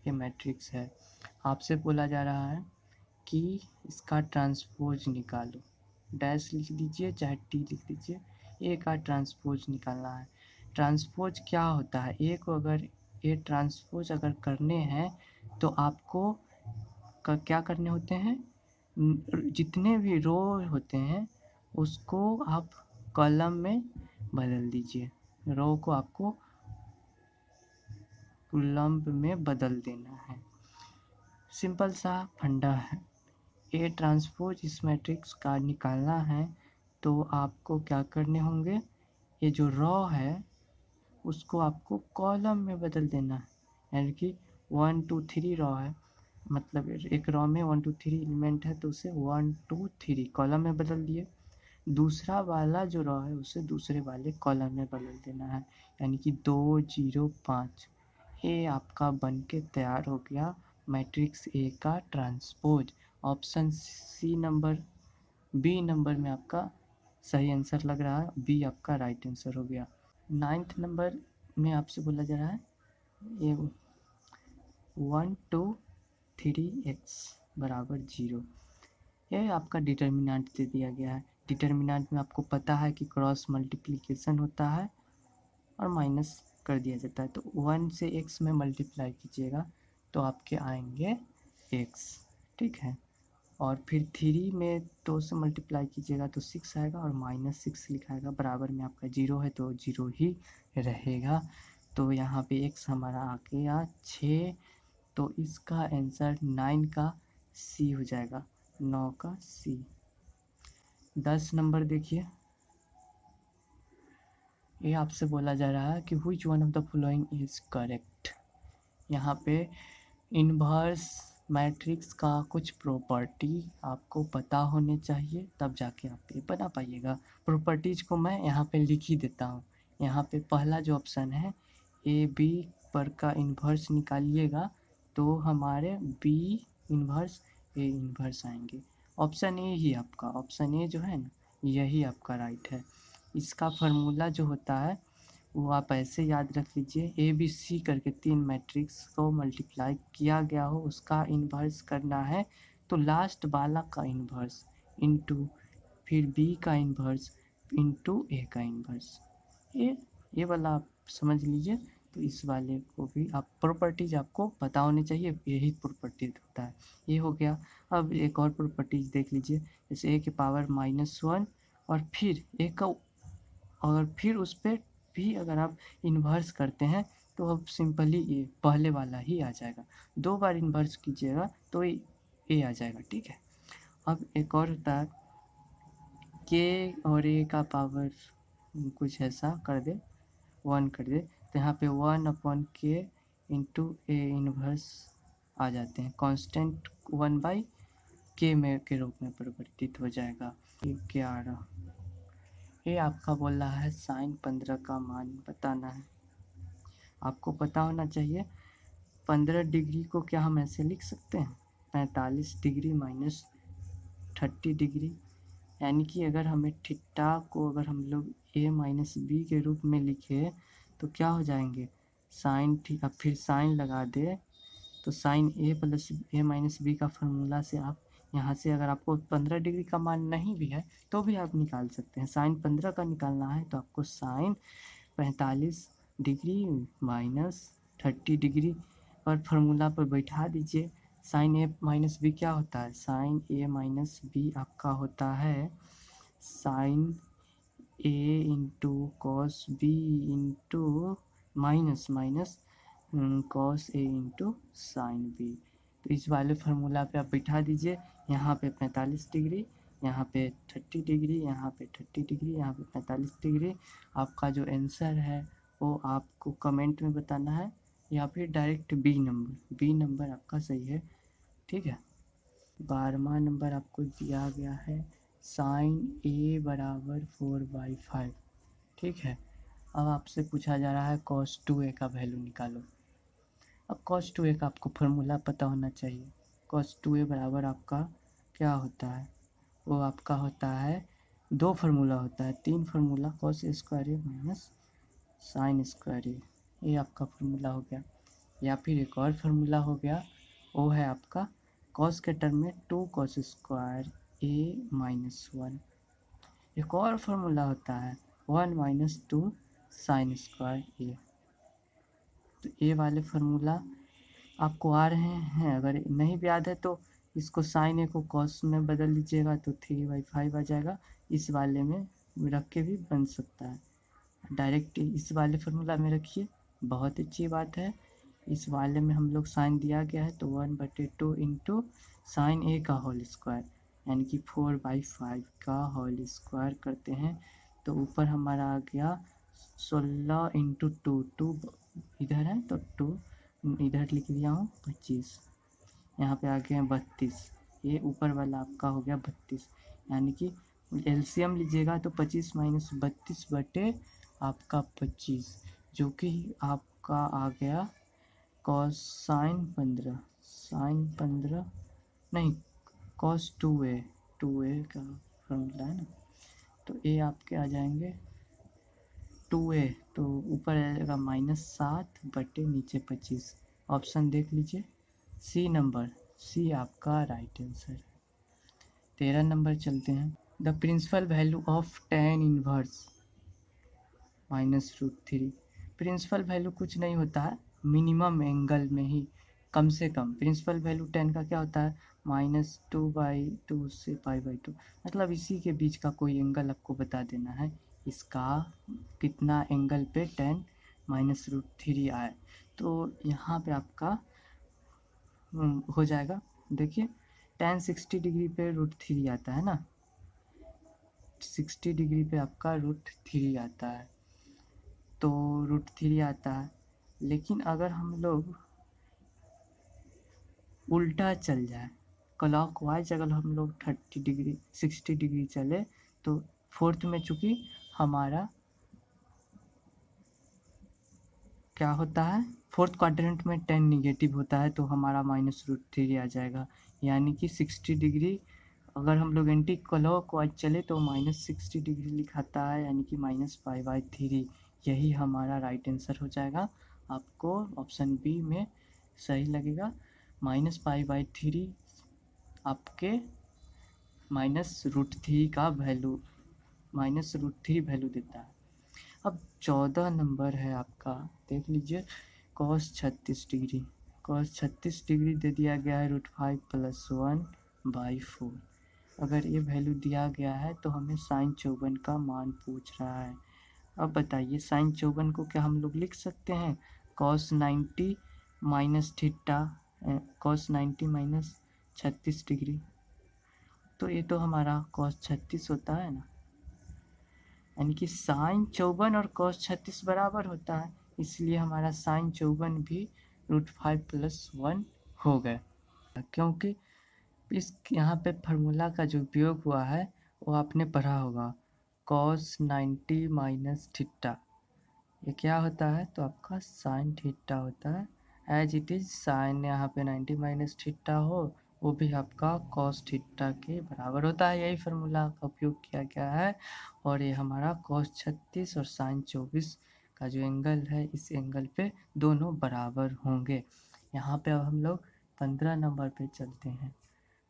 A: ये मैट्रिक्स है। आपसे बोला जा रहा है कि इसका ट्रांसपोज निकालो। डैश लिख दीजिए चाहे टी लिख दीजिए, ए का ट्रांसपोज निकालना है। ट्रांसपोज क्या होता है, ए को अगर ए ट्रांसपोज अगर करने हैं तो आपको क्या करने होते हैं, जितने भी रो होते हैं उसको आप कॉलम में बदल दीजिए। रो को आपको कॉलम में बदल देना है। सिंपल सा फंडा है। ए ट्रांसपोज इस मैट्रिक्स का निकालना है तो आपको क्या करने होंगे, ये जो रॉ है उसको आपको कॉलम में बदल देना है। यानी कि 1 2 3 रॉ है, मतलब एक रॉ में 1 2 3 एलिमेंट है, तो उसे 1 2 3 कॉलम में बदल दिए। दूसरा वाला जो रॉ है उसे दूसरे वाले कॉलम में बदल देना है, यानी कि 2 0 5। ये आपका बन के तैयार हो गया मैट्रिक्स ए का transpose. Option C number B number में आपका सही आंसर लग रहा है, बी आपका राइट आंसर हो गया। 9th नंबर में आपसे बोला जा रहा है ये 1 2 3 x बराबर 0। यह आपका डिटर्मिनेंट दे दिया गया है। डिटर्मिनेंट में आपको पता है कि क्रॉस मल्टीप्लिकेशन होता है और माइनस कर दिया जाता है, तो 1 से x में मल्टीप्लाई कीजिएगा तो आपके आएंगे x, ठीक है। और फिर 3 में 2 से मल्टीप्लाई कीजिएगा तो 6 आएगा और -6 लिखाएगा, बराबर में आपका 0 है तो 0 ही रहेगा। तो यहाँ पे x हमारा आ गया 6, तो इसका आंसर 9 का सी हो जाएगा, 9 का सी। 10 नंबर देखिए, ये आपसे बोला जा रहा है कि which one of the following is correct. यहाँ पे इन्वर्स मैट्रिक्स का कुछ प्रॉपर्टी आपको पता होने चाहिए, तब जाके आप ये बना पाइएगा। प्रॉपर्टीज को मैं यहाँ पे लिख ही देता हूँ। यहाँ पे पहला जो ऑप्शन है ए बी पर का इन्वर्स निकालिएगा तो हमारे बी इन्वर्स ए इन्वर्स आएंगे। ऑप्शन ए ही आपका, ऑप्शन ए जो है ना यही आपका राइट है। इसका फार्मूला जो होता है वो आप ऐसे याद रख लीजिए, ए बी सी करके 3 मैट्रिक्स को मल्टीप्लाई किया गया हो उसका इन्वर्स करना है, तो लास्ट वाला का इन्वर्स इनटू फिर बी का इन्वर्स इनटू ए का इन्वर्स। ये वाला आप समझ लीजिए। तो इस वाले को भी आप प्रॉपर्टीज आपको पता होनी चाहिए, यही प्रॉपर्टीज होता है। ये हो गया। अब एक और प्रॉपर्टीज देख लीजिए, जैसे ए के पावर -1 और फिर ए का, और फिर उस पर भी अगर आप इन्वर्स करते हैं तो अब सिंपली ये पहले वाला ही आ जाएगा। 2 बार इन्वर्स कीजिएगा तो ये आ जाएगा, ठीक है। अब एक और होता है के और ए का पावर कुछ ऐसा कर दे, 1 कर दे, तो यहाँ पे 1/k इंटू ए इन्वर्स आ जाते हैं। कांस्टेंट 1/k में के रूप में परिवर्तित हो जाएगा। 11 ये आपका बोल रहा है साइन 15 का मान बताना है। आपको पता होना चाहिए 15 डिग्री को क्या हम ऐसे लिख सकते हैं, 45 डिग्री माइनस 30 डिग्री, यानी कि अगर हमें थीटा को अगर हम लोग a माइनस बी के रूप में लिखे तो क्या हो जाएंगे, साइन थीटा, फिर साइन लगा दे तो sine a plus a minus B का फार्मूला से आप यहाँ से अगर आपको 15 डिग्री का मान नहीं भी है तो भी आप निकाल सकते हैं। साइन 15 का निकालना है तो आपको साइन 45 डिग्री माइनस 30 डिग्री पर फार्मूला पर बैठा दीजिए। साइन ए माइनस बी क्या होता है, साइन ए माइनस बी आपका होता है sine A into cos B into minus minus cos A into sine B. तो इस वाले फार्मूला पे आप बैठा दीजिए। यहाँ पे 45 डिग्री, यहाँ पे 30 डिग्री, यहाँ पे 30 डिग्री, यहाँ पे 45 डिग्री। आपका जो आंसर है वो आपको कमेंट में बताना है या फिर डायरेक्ट बी नंबर आपका सही है, ठीक है। 12वां नंबर आपको दिया गया है साइन ए बराबर 4/5, ठीक है। अब आपसे पूछा जा रहा है cos 2a का वैल्यू निकालो। अब cos 2a का आपको फार्मूला पता होना चाहिए। cos 2a बराबर आपका क्या होता है, वो आपका होता है 2 फार्मूला होता है, 3 फार्मूला cos स्क्वायर ए माइनस साइन स्क्वायर ए, ये आपका फार्मूला हो गया। या फिर एक और फार्मूला हो गया, वो है आपका cos के टर्म में 2 cos स्क्वायर ए माइनस 1। एक और फार्मूला होता है 1 माइनस 2 साइन स्क्वायर ए। तो ये वाले फार्मूला आपको आ रहे हैं, अगर नहीं भी याद है तो इसको साइन ए को कॉस में बदल लीजिएगा तो 3/5 आ जाएगा। इस वाले में रख के भी बन सकता है, डायरेक्ट इस वाले फार्मूला में रखिए, बहुत अच्छी बात है। इस वाले में हम लोग साइन दिया गया है तो 1/2 इंटू साइन ए का होल स्क्वायर यानी कि 4/5 का होल स्क्वायर करते हैं तो ऊपर हमारा आ गया 16 इंटू 2 इधर है तो 2 इधर लिख दिया हूँ 25, यहाँ पे आ गए हैं 32। ये ऊपर वाला आपका हो गया 32, यानी कि एलसीएम लीजिएगा तो 25 माइनस 32 बटे आपका 25, जो कि आपका आ गया कॉस साइन 15 नहीं कॉस 2a का फॉर्मूला है ना, तो ए आपके आ जाएंगे 2a, तो ऊपर आएगा -7 बटे नीचे 25। ऑप्शन देख लीजिए, सी आपका राइट आंसर। 13 नंबर चलते हैं। The principal value of tan inverse -√3। Principal value कुछ नहीं होता है, मिनिमम एंगल में ही कम से कम। प्रिंसिपल वैल्यू tan का क्या होता है, -2/2 से π/2, मतलब इसी के बीच का कोई एंगल आपको बता देना है, इसका कितना एंगल पे tan -√3 आए। तो यहाँ पे आपका हो जाएगा, देखिए tan 60 डिग्री पे √3 आता है ना, 60 डिग्री पे आपका √3 आता है, तो √3 आता है। लेकिन अगर हम लोग उल्टा चल जाए, क्लॉक वाइज अगर हम लोग 30 डिग्री 60 डिग्री चले तो फोर्थ में चूँकि हमारा क्या होता है, फोर्थ क्वाड्रेंट में tan निगेटिव होता है तो हमारा -√3 आ जाएगा, यानी कि 60 डिग्री अगर हम लोग एंटी क्लॉक वाइज चले तो -60 डिग्री लिखाता है, यानी कि -π/3। यही हमारा राइट आंसर हो जाएगा। आपको ऑप्शन बी में सही लगेगा, -π/3 आपके -√3 का वैल्यू -√3 वैल्यू देता है। अब 14 नंबर है आपका, देख लीजिए cos 36 डिग्री। cos 36 डिग्री दे दिया गया है √5 + 1/4। अगर ये वैल्यू दिया गया है तो हमें साइन 54 का मान पूछ रहा है। अब बताइए साइन 54 को क्या हम लोग लिख सकते हैं cos 90 minus theta cos 90 minus 36 degree, तो ये तो हमारा cos 36 होता है ना, यानी कि साइन 54 और cos 36 बराबर होता है, इसलिए हमारा साइन 54 भी √5+1 हो गया। क्योंकि इस यहाँ पे फार्मूला का जो उपयोग हुआ है वो आपने पढ़ा होगा, cos 90 माइनस थीटा, ये क्या होता है, तो आपका साइन थीटा होता है, एज इट इज साइन यहाँ पे 90 माइनस थीटा हो, वो भी आपका cos थीटा के बराबर होता है। यही फार्मूला का उपयोग किया गया है, और ये हमारा cos 36 और साइन 24 का जो एंगल है, इस एंगल पे दोनों बराबर होंगे। यहाँ पे अब हम लोग 15 नंबर पे चलते हैं।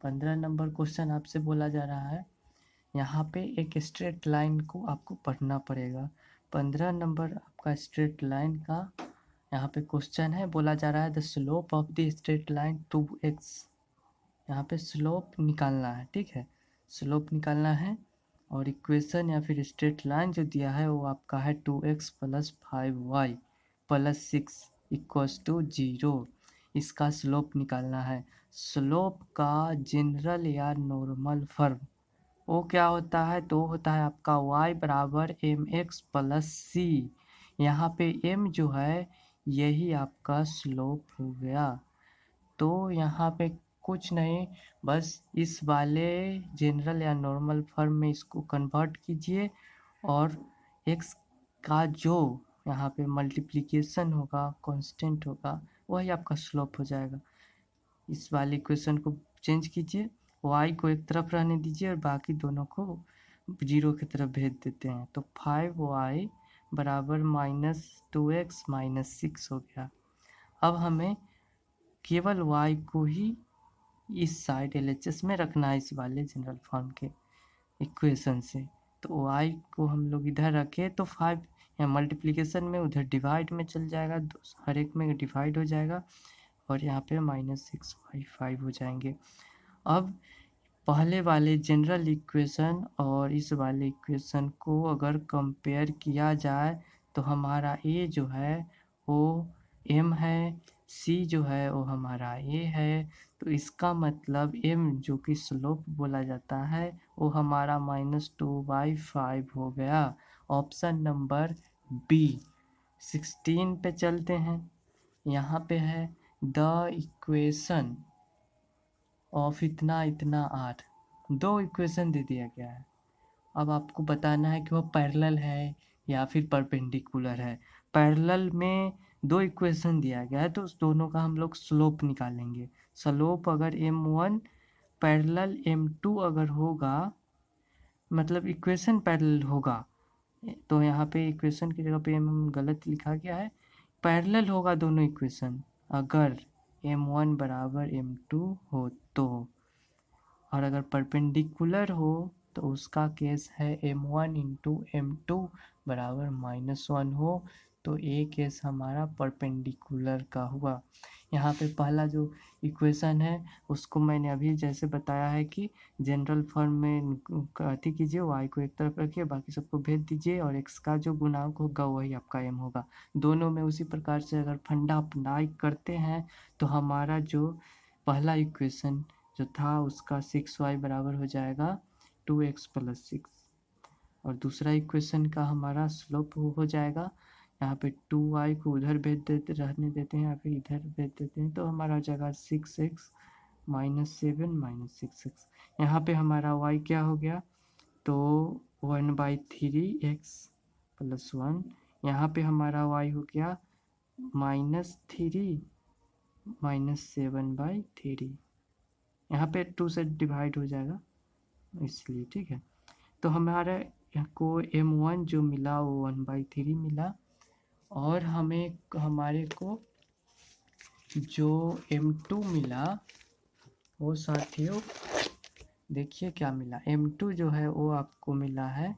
A: 15 नंबर क्वेश्चन आपसे बोला जा रहा है, यहाँ पे एक स्ट्रेट लाइन को आपको पढ़ना पड़ेगा। 15 नंबर आपका स्ट्रेट लाइन का यहाँ पे क्वेश्चन है, बोला जा रहा है the slope of the straight line 2x, यहाँ पे स्लोप निकालना है, ठीक है, स्लोप निकालना है, और इक्वेशन या फिर स्ट्रेट लाइन जो दिया है वो आपका है 2x + 5y + 6 = 0, इसका स्लोप निकालना है। स्लोप का जनरल या नॉर्मल फॉर्म वो क्या होता है, तो होता है आपका y बराबर mx + c, यहाँ पे m जो है यही आपका स्लोप हो गया। तो यहाँ पे कुछ नहीं, बस इस वाले जनरल या नॉर्मल फॉर्म में इसको कन्वर्ट कीजिए, और x का जो यहाँ पे मल्टीप्लिकेशन होगा, कांस्टेंट होगा, वही आपका स्लोप हो जाएगा। इस वाले इक्वेशन को चेंज कीजिए, y को एक तरफ रहने दीजिए और बाकी दोनों को 0 की तरफ भेज देते हैं, तो 5y बराबर -2x - 6 हो गया। अब हमें केवल y को ही इस साइड LHS में रखना है, इस वाले जनरल फॉर्म के इक्वेशन से। तो y को हम लोग इधर रखें तो 5 या मल्टीप्लिकेशन में उधर डिवाइड में चल जाएगा, हर एक में डिवाइड हो जाएगा, और यहाँ पे -6/5 हो जाएंगे। अब पहले वाले जनरल इक्वेशन और इस वाले इक्वेशन को अगर कंपेयर किया जाए तो हमारा a जो है वो m है, c जो है वो हमारा a है, तो इसका मतलब m जो कि स्लोप बोला जाता है वो हमारा -2/5 हो गया। Option number B. 16 पे चलते हैं। यहाँ पे है द इक्वेशन ऑफ इतना इतना आर, दो इक्वेशन दे दिया गया है। अब आपको बताना है कि वो पैरेलल है या फिर परपेंडिकुलर है। पैरेलल में दो इक्वेशन दिया गया है तो उस दोनों का हम लोग स्लोप निकालेंगे। स्लोप अगर m1 पैरेलल m2 अगर होगा, मतलब इक्वेशन पैरेलल होगा, तो यहाँ पे इक्वेशन की जगह पे m गलत लिखा गया है, पैरेलल होगा दोनों इक्वेशन अगर m1 बराबर m2 हो तो, और अगर परपेंडिकुलर हो तो उसका केस है m1 × m2 बराबर -1 हो, तो ये केस हमारा परपेंडिकुलर का हुआ। यहाँ पे पहला जो इक्वेशन है उसको मैंने अभी जैसे बताया है कि जनरल फॉर्म में अति कीजिए, y को एक तरफ रखिए, बाकी सबको भेज दीजिए, और x का जो गुणांक होगा वही आपका m होगा। दोनों में उसी प्रकार से अगर फंडा अप्लाई करते हैं तो हमारा जो पहला इक्वेशन जो था उसका 6y बराबर हो जाएगा 2x + 6, और दूसरा इक्वेशन का हमारा स्लोप हो जाएगा, यहाँ पे 2y को उधर भेज देते रहने देते हैं या फिर इधर भेज देते हैं, तो हमारा हो जाएगा 6x - 7 - 6x। यहाँ पे हमारा y क्या हो गया, तो 1/3x + 1, यहाँ पे हमारा y हो गया -3 - 7/3, यहाँ पे 2 से डिवाइड हो जाएगा इसलिए, ठीक है। तो हमारे को m1 जो मिला वो 1/3 मिला, और हमारे को जो m2 मिला वो साथियों देखिए क्या मिला, m2 जो है वो आपको मिला है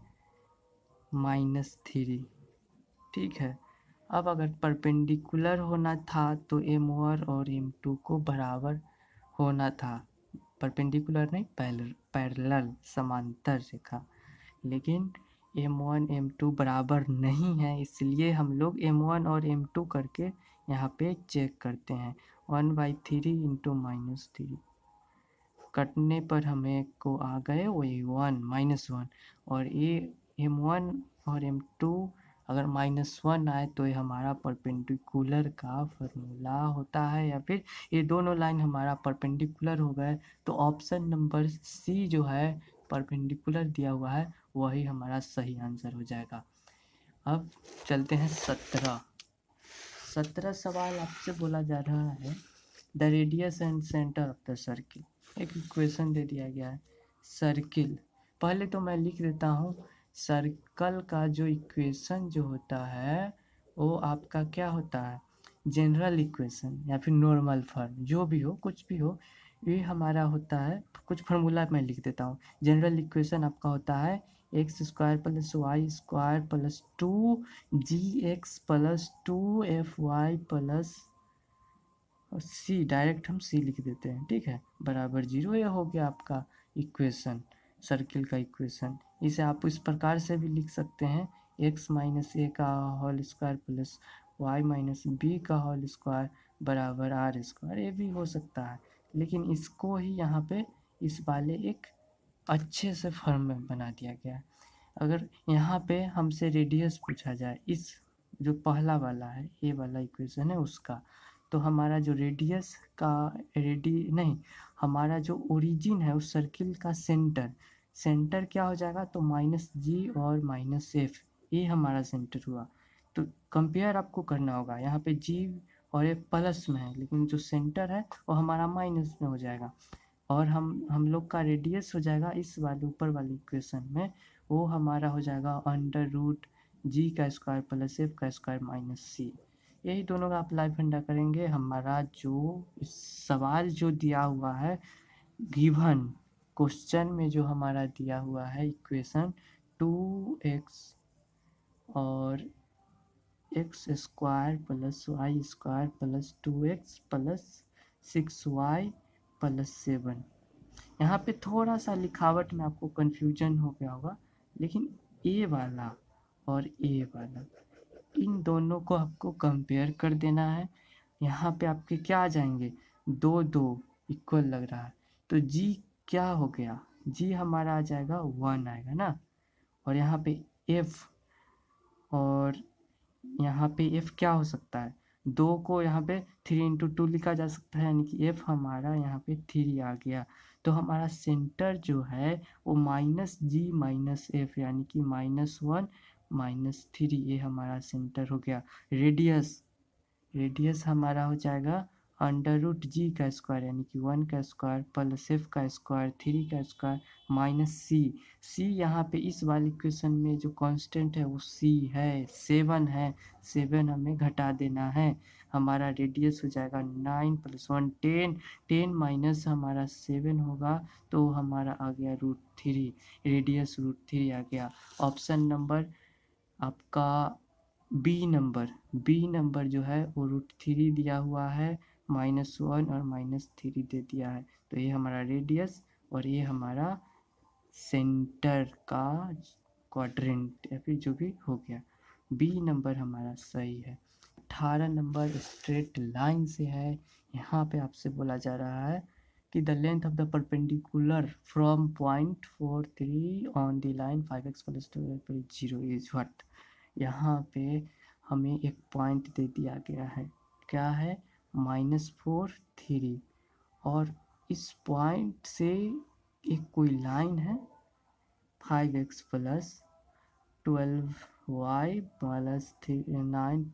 A: -3, ठीक है। अब अगर परपेंडिकुलर होना था तो m1 और m2 को बराबर होना था, परपेंडिकुलर नहीं, पैरेलल समांतर रेखा, लेकिन m1 m2 बराबर नहीं है, इसलिए हम लोग m1 और m2 करके यहाँ पे चेक करते हैं। 1/3 इंटू -3 कटने पर हमें को आ गए वही 1 -1, और ये M1 और M2 अगर -1 आए तो ये हमारा परपेंडिकुलर का फॉर्मूला होता है, या फिर ये दोनों लाइन हमारा परपेंडिकुलर हो गए तो ऑप्शन नंबर सी जो है परपेंडिकुलर दिया हुआ है वही हमारा सही आंसर हो जाएगा। अब चलते हैं 17 सवाल आपसे बोला जा रहा है the radius and centre of the circle. एक इक्वेशन दे दिया गया है सर्किल। पहले तो मैं लिख देता हूँ, सर्कल का जो इक्वेशन जो होता है वो आपका क्या होता है, जनरल इक्वेशन या फिर नॉर्मल फॉर्म, जो भी हो कुछ भी हो, ये हमारा होता है। कुछ फार्मूला मैं लिख देता हूँ। जनरल इक्वेशन आपका होता है x² + y² + 2gx + 2fy + सी, डायरेक्ट हम सी लिख देते हैं, ठीक है, बराबर 0। ये हो गया आपका इक्वेशन, सर्किल का इक्वेशन। इसे आप इस प्रकार से भी लिख सकते हैं x - a का होल स्क्वायर + y - b का होल स्क्वायर बराबर r²। ये भी हो सकता है, लेकिन इसको ही यहाँ पे इस वाले एक अच्छे से फॉर्म में बना दिया गया है। अगर यहाँ पे हमसे रेडियस पूछा जाए, इस जो पहला वाला है ये वाला इक्वेशन है उसका, तो हमारा जो रेडियस का हमारा जो ओरिजिन है उस सर्किल का सेंटर क्या हो जाएगा, तो -g और -f, ये हमारा सेंटर हुआ। तो कंपेयर आपको करना होगा, यहाँ पे g और f प्लस में है लेकिन जो सेंटर है वो हमारा माइनस में हो जाएगा, और हम लोग का रेडियस हो जाएगा इस वाले ऊपर वाली इक्वेशन में, वो हमारा हो जाएगा √g² + f² - c। यही दोनों का अप्लाई फंडा करेंगे। हमारा जो सवाल जो दिया हुआ है गिवन क्वेश्चन में, जो हमारा दिया हुआ है इक्वेशन 2x और x² + y² + 2x + 6y + 7, यहाँ पे थोड़ा सा लिखावट में आपको कन्फ्यूजन हो गया होगा, लेकिन ए वाला और ए वाला इन दोनों को आपको कंपेयर कर देना है। यहाँ पे आपके क्या आ जाएंगे, 2 इक्वल लग रहा है, तो जी क्या हो गया, जी हमारा आ जाएगा 1 आएगा ना, और यहाँ पे एफ, और यहाँ पे एफ क्या हो सकता है, 2 को यहाँ पे 3 × 2 लिखा जा सकता है, यानी कि एफ हमारा यहाँ पे 3 आ गया। तो हमारा सेंटर जो है वो -g - f, यानी कि -1 - 3, ये हमारा सेंटर हो गया। रेडियस हमारा हो जाएगा √g², यानी कि 1² + f² 3² - c। यहाँ पे इस वाली क्वेश्चन में जो कांस्टेंट है वो c है, 7 है, 7 हमें घटा देना है। हमारा रेडियस हो जाएगा 9 + 1 10, 10 माइनस हमारा 7 होगा तो हमारा आ गया √3, रेडियस √3 आ गया। ऑप्शन नंबर आपका बी नंबर जो है वो √3 दिया हुआ है, -1 और -3 दे दिया है। तो ये हमारा रेडियस और ये हमारा सेंटर का क्वाड्रेंट या फिर जो भी हो गया, बी नंबर हमारा सही है। 18 नंबर स्ट्रेट लाइन से है। यहाँ पे आपसे बोला जा रहा है कि the length of the perpendicular from point 43 on the line 5x + 2y = 0 is what. यहाँ पे हमें एक पॉइंट दे दिया गया है, क्या है, -4 3, और इस पॉइंट से एक कोई लाइन है 5x + 12y + 9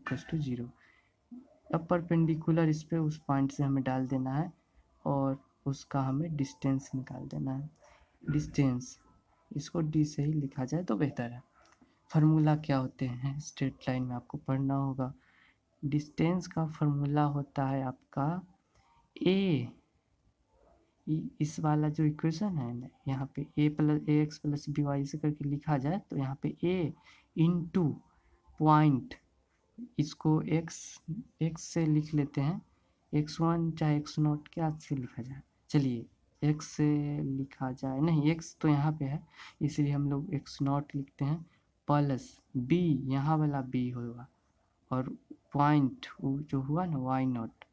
A: = 0। अब परपेंडिकुलर इस पे उस पॉइंट से हमें डाल देना है और उसका हमें डिस्टेंस निकाल देना है। डिस्टेंस इसको डी से ही लिखा जाए तो बेहतर है। फार्मूला क्या होते हैं स्ट्रेट लाइन में आपको पढ़ना होगा। डिस्टेंस का फार्मूला होता है आपका ए, इस वाला जो इक्वेशन है ना, यहाँ पे ax + by ऐसे करके लिखा जाए तो यहाँ पे a इंटू पॉइंट, इसको x से लिख लेते हैं, x1 चाहे x0 क्या से लिखा जाए, चलिए x से लिखा जाए, नहीं x तो यहाँ पे है इसलिए हम लोग x0 लिखते हैं, प्लस b, यहाँ वाला b होगा, और पॉइंट जो हुआ ना वाई नॉट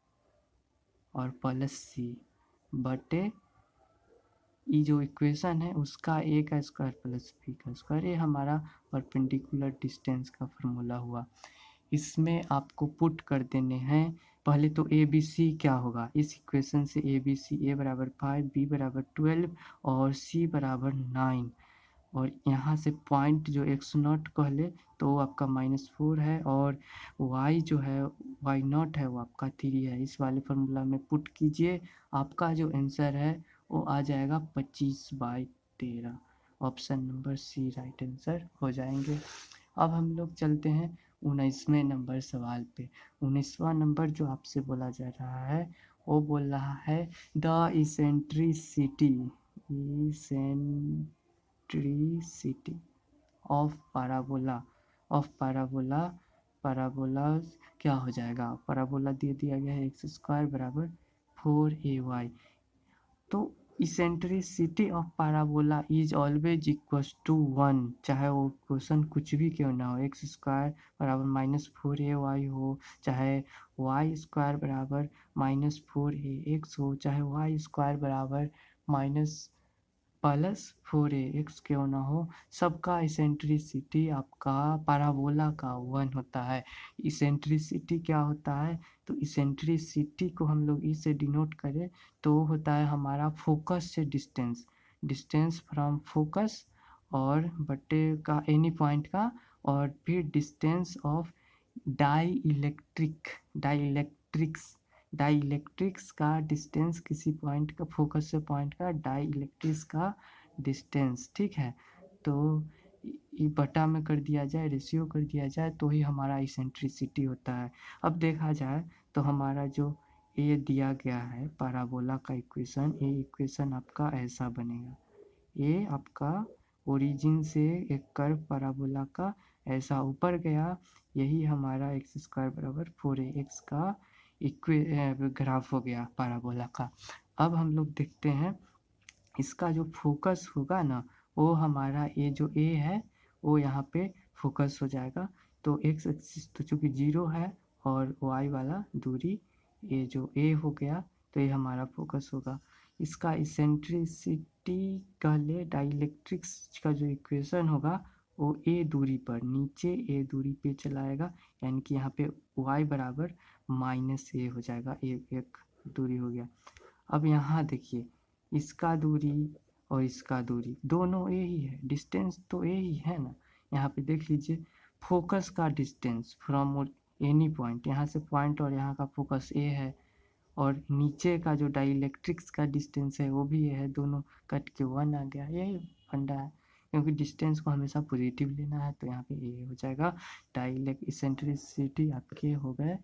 A: और प्लस सी बटे ये जो इक्वेशन है उसका ए का स्क्वायर प्लस बी का स्क्वायर, ये हमारा परपेंडिकुलर डिस्टेंस का फार्मूला हुआ। इसमें आपको पुट कर देने हैं पहले तो ए बी सी क्या होगा इस इक्वेशन से, ए बी सी, ए बराबर 5, बी बराबर 12 और सी बराबर 9, और यहाँ से पॉइंट जो एक्स नॉट कह ले तो वो आपका -4 है, और वाई जो है वाई नॉट है वो आपका 3 है। इस वाले फार्मूला में पुट कीजिए, आपका जो आंसर है वो आ जाएगा 25/13। Option number C right answer हो जाएंगे। अब हम लोग चलते हैं 19वें नंबर सवाल पे। 19वां नंबर जो आपसे बोला जा रहा है वो बोल रहा है द इसेंट्रिसिटी ऑफ पैराबोला क्या हो जाएगा, पैराबोला दे दिया गया है x² बराबर 4ay। तो eccentricity of parabola is always equals to 1, चाहे वो क्वेश्चन कुछ भी क्यों ना हो, x² बराबर -4ay हो, चाहे y² बराबर -4ax हो, चाहे y² बराबर +4ax क्यों ना हो, सबका इसेंट्रिसिटी आपका पैराबोला का 1 होता है। इसेंट्रिसिटी क्या होता है, तो इसेंट्रिसिटी को हम लोग इससे डिनोट करें तो होता है हमारा फोकस से डिस्टेंस, डिस्टेंस फ्रॉम फोकस और बटे का एनी पॉइंट का, और फिर डिस्टेंस ऑफ डाइइलेक्ट्रिक्स का डिस्टेंस, किसी पॉइंट का फोकस से पॉइंट का डाइइलेक्ट्रिक्स का डिस्टेंस, ठीक है। तो ये बटा में कर दिया जाए, रेशियो कर दिया जाए तो ही हमारा इसेंट्रिसिटी होता है। अब देखा जाए तो हमारा जो ए दिया गया है पैराबोला का इक्वेशन, ये इक्वेशन आपका ऐसा बनेगा, ये आपका ओरिजिन से एक कर्व पैराबोला का ऐसा ऊपर गया, यही हमारा x² बराबर 4ax का ग्राफ हो गया पैराबोला का। अब हम लोग देखते हैं इसका जो फोकस होगा ना वो हमारा ये जो ए है वो यहाँ पे फोकस हो जाएगा। तो x एक्सिस तो चूँकि 0 है और y वाला दूरी ये जो ए हो गया तो ये हमारा फोकस होगा। इसका इसेंट्रिसिटी कह ले, डाइइलेक्ट्रिक्स का जो इक्वेशन होगा वो ए दूरी पर, नीचे ए दूरी पे चलाएगा, यानी कि यहाँ पे y बराबर -a हो जाएगा, एक दूरी हो गया। अब यहाँ देखिए इसका दूरी और इसका दूरी दोनों ए ही है, डिस्टेंस तो ए ही है ना। यहाँ पे देख लीजिए फोकस का डिस्टेंस फ्रॉम एनी पॉइंट, यहाँ से पॉइंट और यहाँ का फोकस ए है, और नीचे का जो डाइइलेक्ट्रिक्स का डिस्टेंस है वो भी ये है, दोनों कट के 1 आ गया। यही फंडा है, क्योंकि डिस्टेंस को हमेशा पॉजिटिव लेना है तो यहाँ पे ए हो जाएगा। इसेंट्रिसिटी आपके हो गए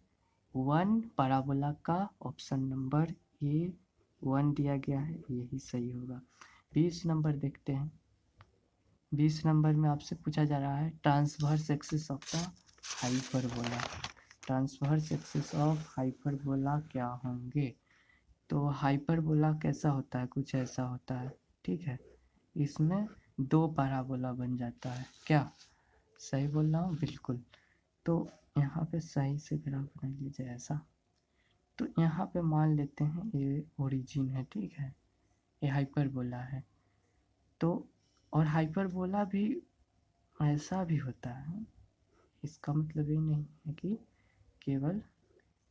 A: 1 पैराबोला का, ऑप्शन नंबर ए 1 दिया गया है, यही सही होगा। 20 नंबर देखते हैं। 20 नंबर में आपसे पूछा जा रहा है transverse axis of the hyperbola, transverse axis of hyperbola क्या होंगे। तो हाइपरबोला कैसा होता है, कुछ ऐसा होता है, ठीक है। इसमें 2 पैराबोला बन जाता है, क्या सही बोल रहा हूँ, बिल्कुल। तो यहाँ पे सही से ग्राफ बना लीजिए ऐसा। तो यहाँ पे मान लेते हैं ये ओरिजिन है, ठीक है, ये हाइपरबोला है। तो और हाइपरबोला भी ऐसा भी होता है, इसका मतलब ये नहीं है कि केवल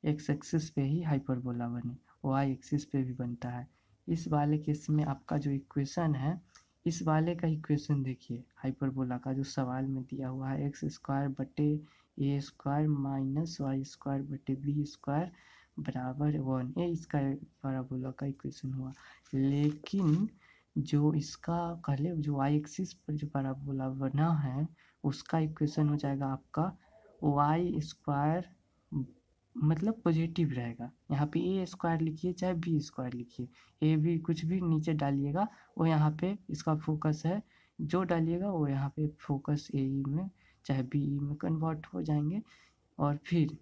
A: एक्स एक्सिस पे ही हाइपरबोला बने, वाई एक्सिस पे भी बनता है। इस वाले केस में आपका जो इक्वेशन है, इस वाले का इक्वेशन देखिए, हाइपरबोला का जो सवाल में दिया हुआ है x² बटे a² माइनस y² बटे b² बराबर 1, ये इसका पैराबोला का इक्वेशन हुआ। लेकिन जो इसका पहले जो वाई एक्सिस पर जो पैराबोला बना है उसका इक्वेशन हो जाएगा आपका y², मतलब पॉजिटिव रहेगा। यहाँ पे a² लिखिए चाहे b² लिखिए, ए बी कुछ भी नीचे डालिएगा वो यहाँ पे इसका फोकस है, जो डालिएगा वो यहाँ पे फोकस ए में चाहे बी में कन्वर्ट हो जाएंगे, और फिर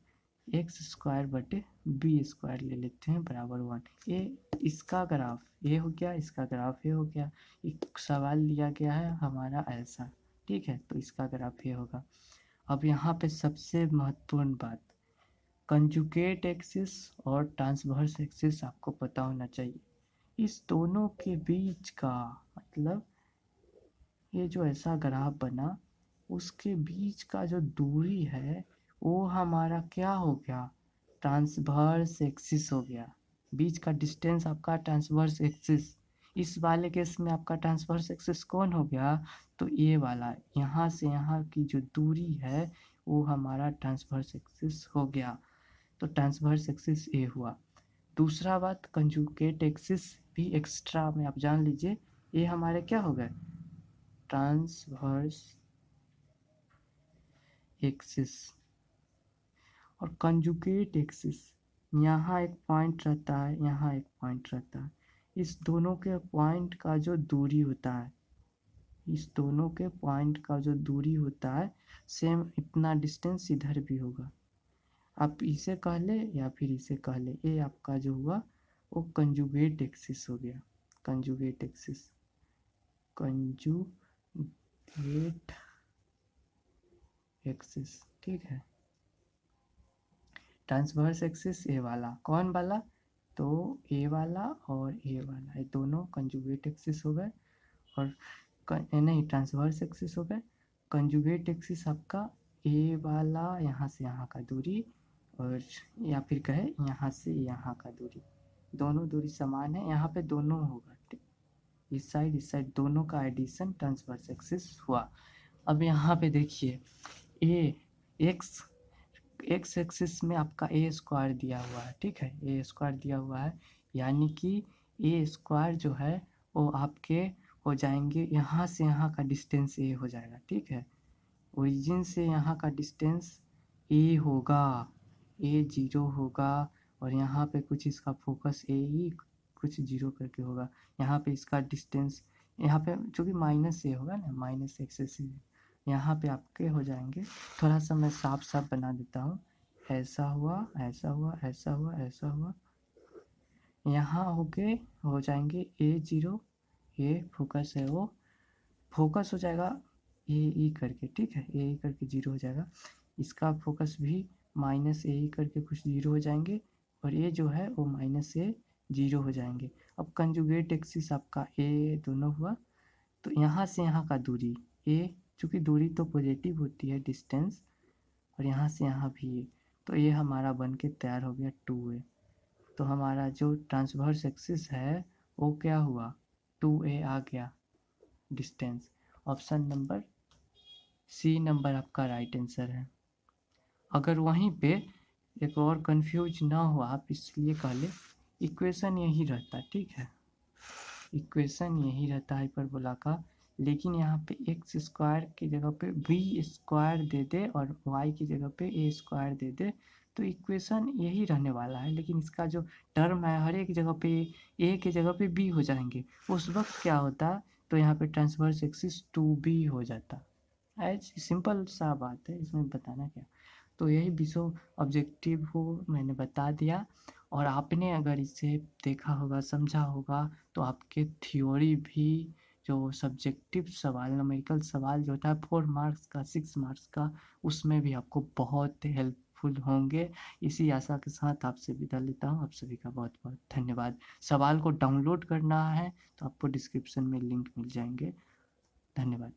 A: x² बटे b² ले लेते हैं बराबर 1। ये इसका ग्राफ ये हो गया, इसका ग्राफ ये हो गया। एक सवाल लिया गया है हमारा ऐसा, ठीक है, तो इसका ग्राफ ये होगा। अब यहाँ पे सबसे महत्वपूर्ण बात, कंजुगेट एक्सिस और ट्रांसवर्स एक्सिस आपको पता होना चाहिए। इस दोनों के बीच का मतलब ये जो ऐसा ग्राफ बना उसके बीच का जो दूरी है वो हमारा क्या हो गया, ट्रांसवर्स एक्सिस हो गया। बीच का डिस्टेंस आपका ट्रांसवर्स एक्सिस। इस वाले केस में आपका ट्रांसवर्स एक्सिस कौन हो गया, तो ये वाला यहाँ से यहाँ की जो दूरी है वो हमारा ट्रांसवर्स एक्सिस हो गया। तो ट्रांसवर्स एक्सिस ए हुआ। दूसरा बात, कंजुगेट एक्सिस भी एक्स्ट्रा में आप जान लीजिए, ये हमारे क्या हो गए, ट्रांसवर्स एक्सिस। और कंजुगेट एक्सिस, यहाँ एक पॉइंट रहता है, यहाँ एक पॉइंट रहता है। इस दोनों के पॉइंट का जो दूरी होता है, इस दोनों के पॉइंट का जो दूरी होता है सेम इतना डिस्टेंस इधर भी होगा। आप इसे कह ले या फिर इसे कह ले, ये आपका जो हुआ वो कंजुगेट एक्सिस हो गया। कंजुगेट एक्सिस, कंजुगेट एक्सिस, ठीक है। ट्रांसवर्स एक्सिस ए वाला, कौन वाला, तो ए वाला और ए वाला, ये दोनों कंजुगेट एक्सिस हो गए। और नहीं, ट्रांसवर्स एक्सिस हो गए। कंजुगेट एक्सिस आपका ए वाला यहाँ से यहाँ का दूरी, और या फिर कहे यहाँ से यहाँ का दूरी, दोनों दूरी समान है, यहाँ पे दोनों होगा, ठीक। इस साइड दोनों का एडिशन ट्रांसवर्स एक्सिस हुआ। अब यहाँ पे देखिए, ए एक्स एक्सिस में आपका ए स्क्वायर दिया हुआ है, ठीक है, ए स्क्वायर दिया हुआ है, यानी कि ए स्क्वायर जो है वो आपके हो जाएंगे, यहाँ से यहाँ का डिस्टेंस ए हो जाएगा, ठीक है। ओरिजिन से यहाँ का डिस्टेंस ए होगा, ए जीरो होगा, और यहाँ पे कुछ इसका फोकस ए ही कुछ जीरो करके होगा। यहाँ पे इसका डिस्टेंस, यहाँ पे जो कि माइनस ए होगा ना, माइनस एक्स, यहाँ पे आपके हो जाएंगे। थोड़ा सा मैं साफ साफ बना देता हूँ, ऐसा हुआ, ऐसा हुआ, ऐसा हुआ, ऐसा हुआ, यहाँ हो जाएंगे ए जीरो, ये फोकस है वो फोकस हो जाएगा ए ई करके, ठीक है, ए ई करके जीरो हो जाएगा। इसका फोकस भी माइनस ए ई करके कुछ जीरो हो जाएंगे, और ये जो है वो माइनस ए जीरो हो जाएंगे। अब कंजुगेट एक्सिस आपका ए दोनों हुआ, तो यहाँ से यहाँ का दूरी ए, चूँकि दूरी तो पॉजिटिव होती है डिस्टेंस, और यहाँ से यहाँ भी ए, तो ये हमारा बन के तैयार हो गया 2a। तो हमारा जो ट्रांसवर्स एक्सिस है वो क्या हुआ, 2a आ गया distance. Option number C number आपका राइट आंसर है। अगर वहीं पे एक और कंफ्यूज ना हो आप, इसलिए कह ले, इक्वेशन यही रहता है, ठीक है, इक्वेशन यही रहता है हाइपरबोला का, लेकिन यहाँ पे एक्स स्क्वायर की जगह पे बी स्क्वायर दे दे और वाई की जगह पे ए स्क्वायर दे दे, तो इक्वेशन यही रहने वाला है, लेकिन इसका जो टर्म है हर एक जगह पे ए की जगह पे बी हो जाएंगे। उस वक्त क्या होता, तो यहाँ पे ट्रांसवर्स एक्सिस 2b हो जाता। एज सिंपल सा बात है, इसमें बताना क्या। तो यही विषय ऑब्जेक्टिव को मैंने बता दिया, और आपने अगर इसे देखा होगा, समझा होगा, तो आपके थ्योरी भी जो सब्जेक्टिव सवाल, न्यूमेरिकल सवाल जो होता है 4 मार्क्स का, 6 मार्क्स का, उसमें भी आपको बहुत हेल्पफुल होंगे। इसी आशा के साथ आपसे विदा लेता हूँ। आप सभी का बहुत बहुत धन्यवाद। सवाल को डाउनलोड करना है तो आपको डिस्क्रिप्शन में लिंक मिल जाएंगे। धन्यवाद।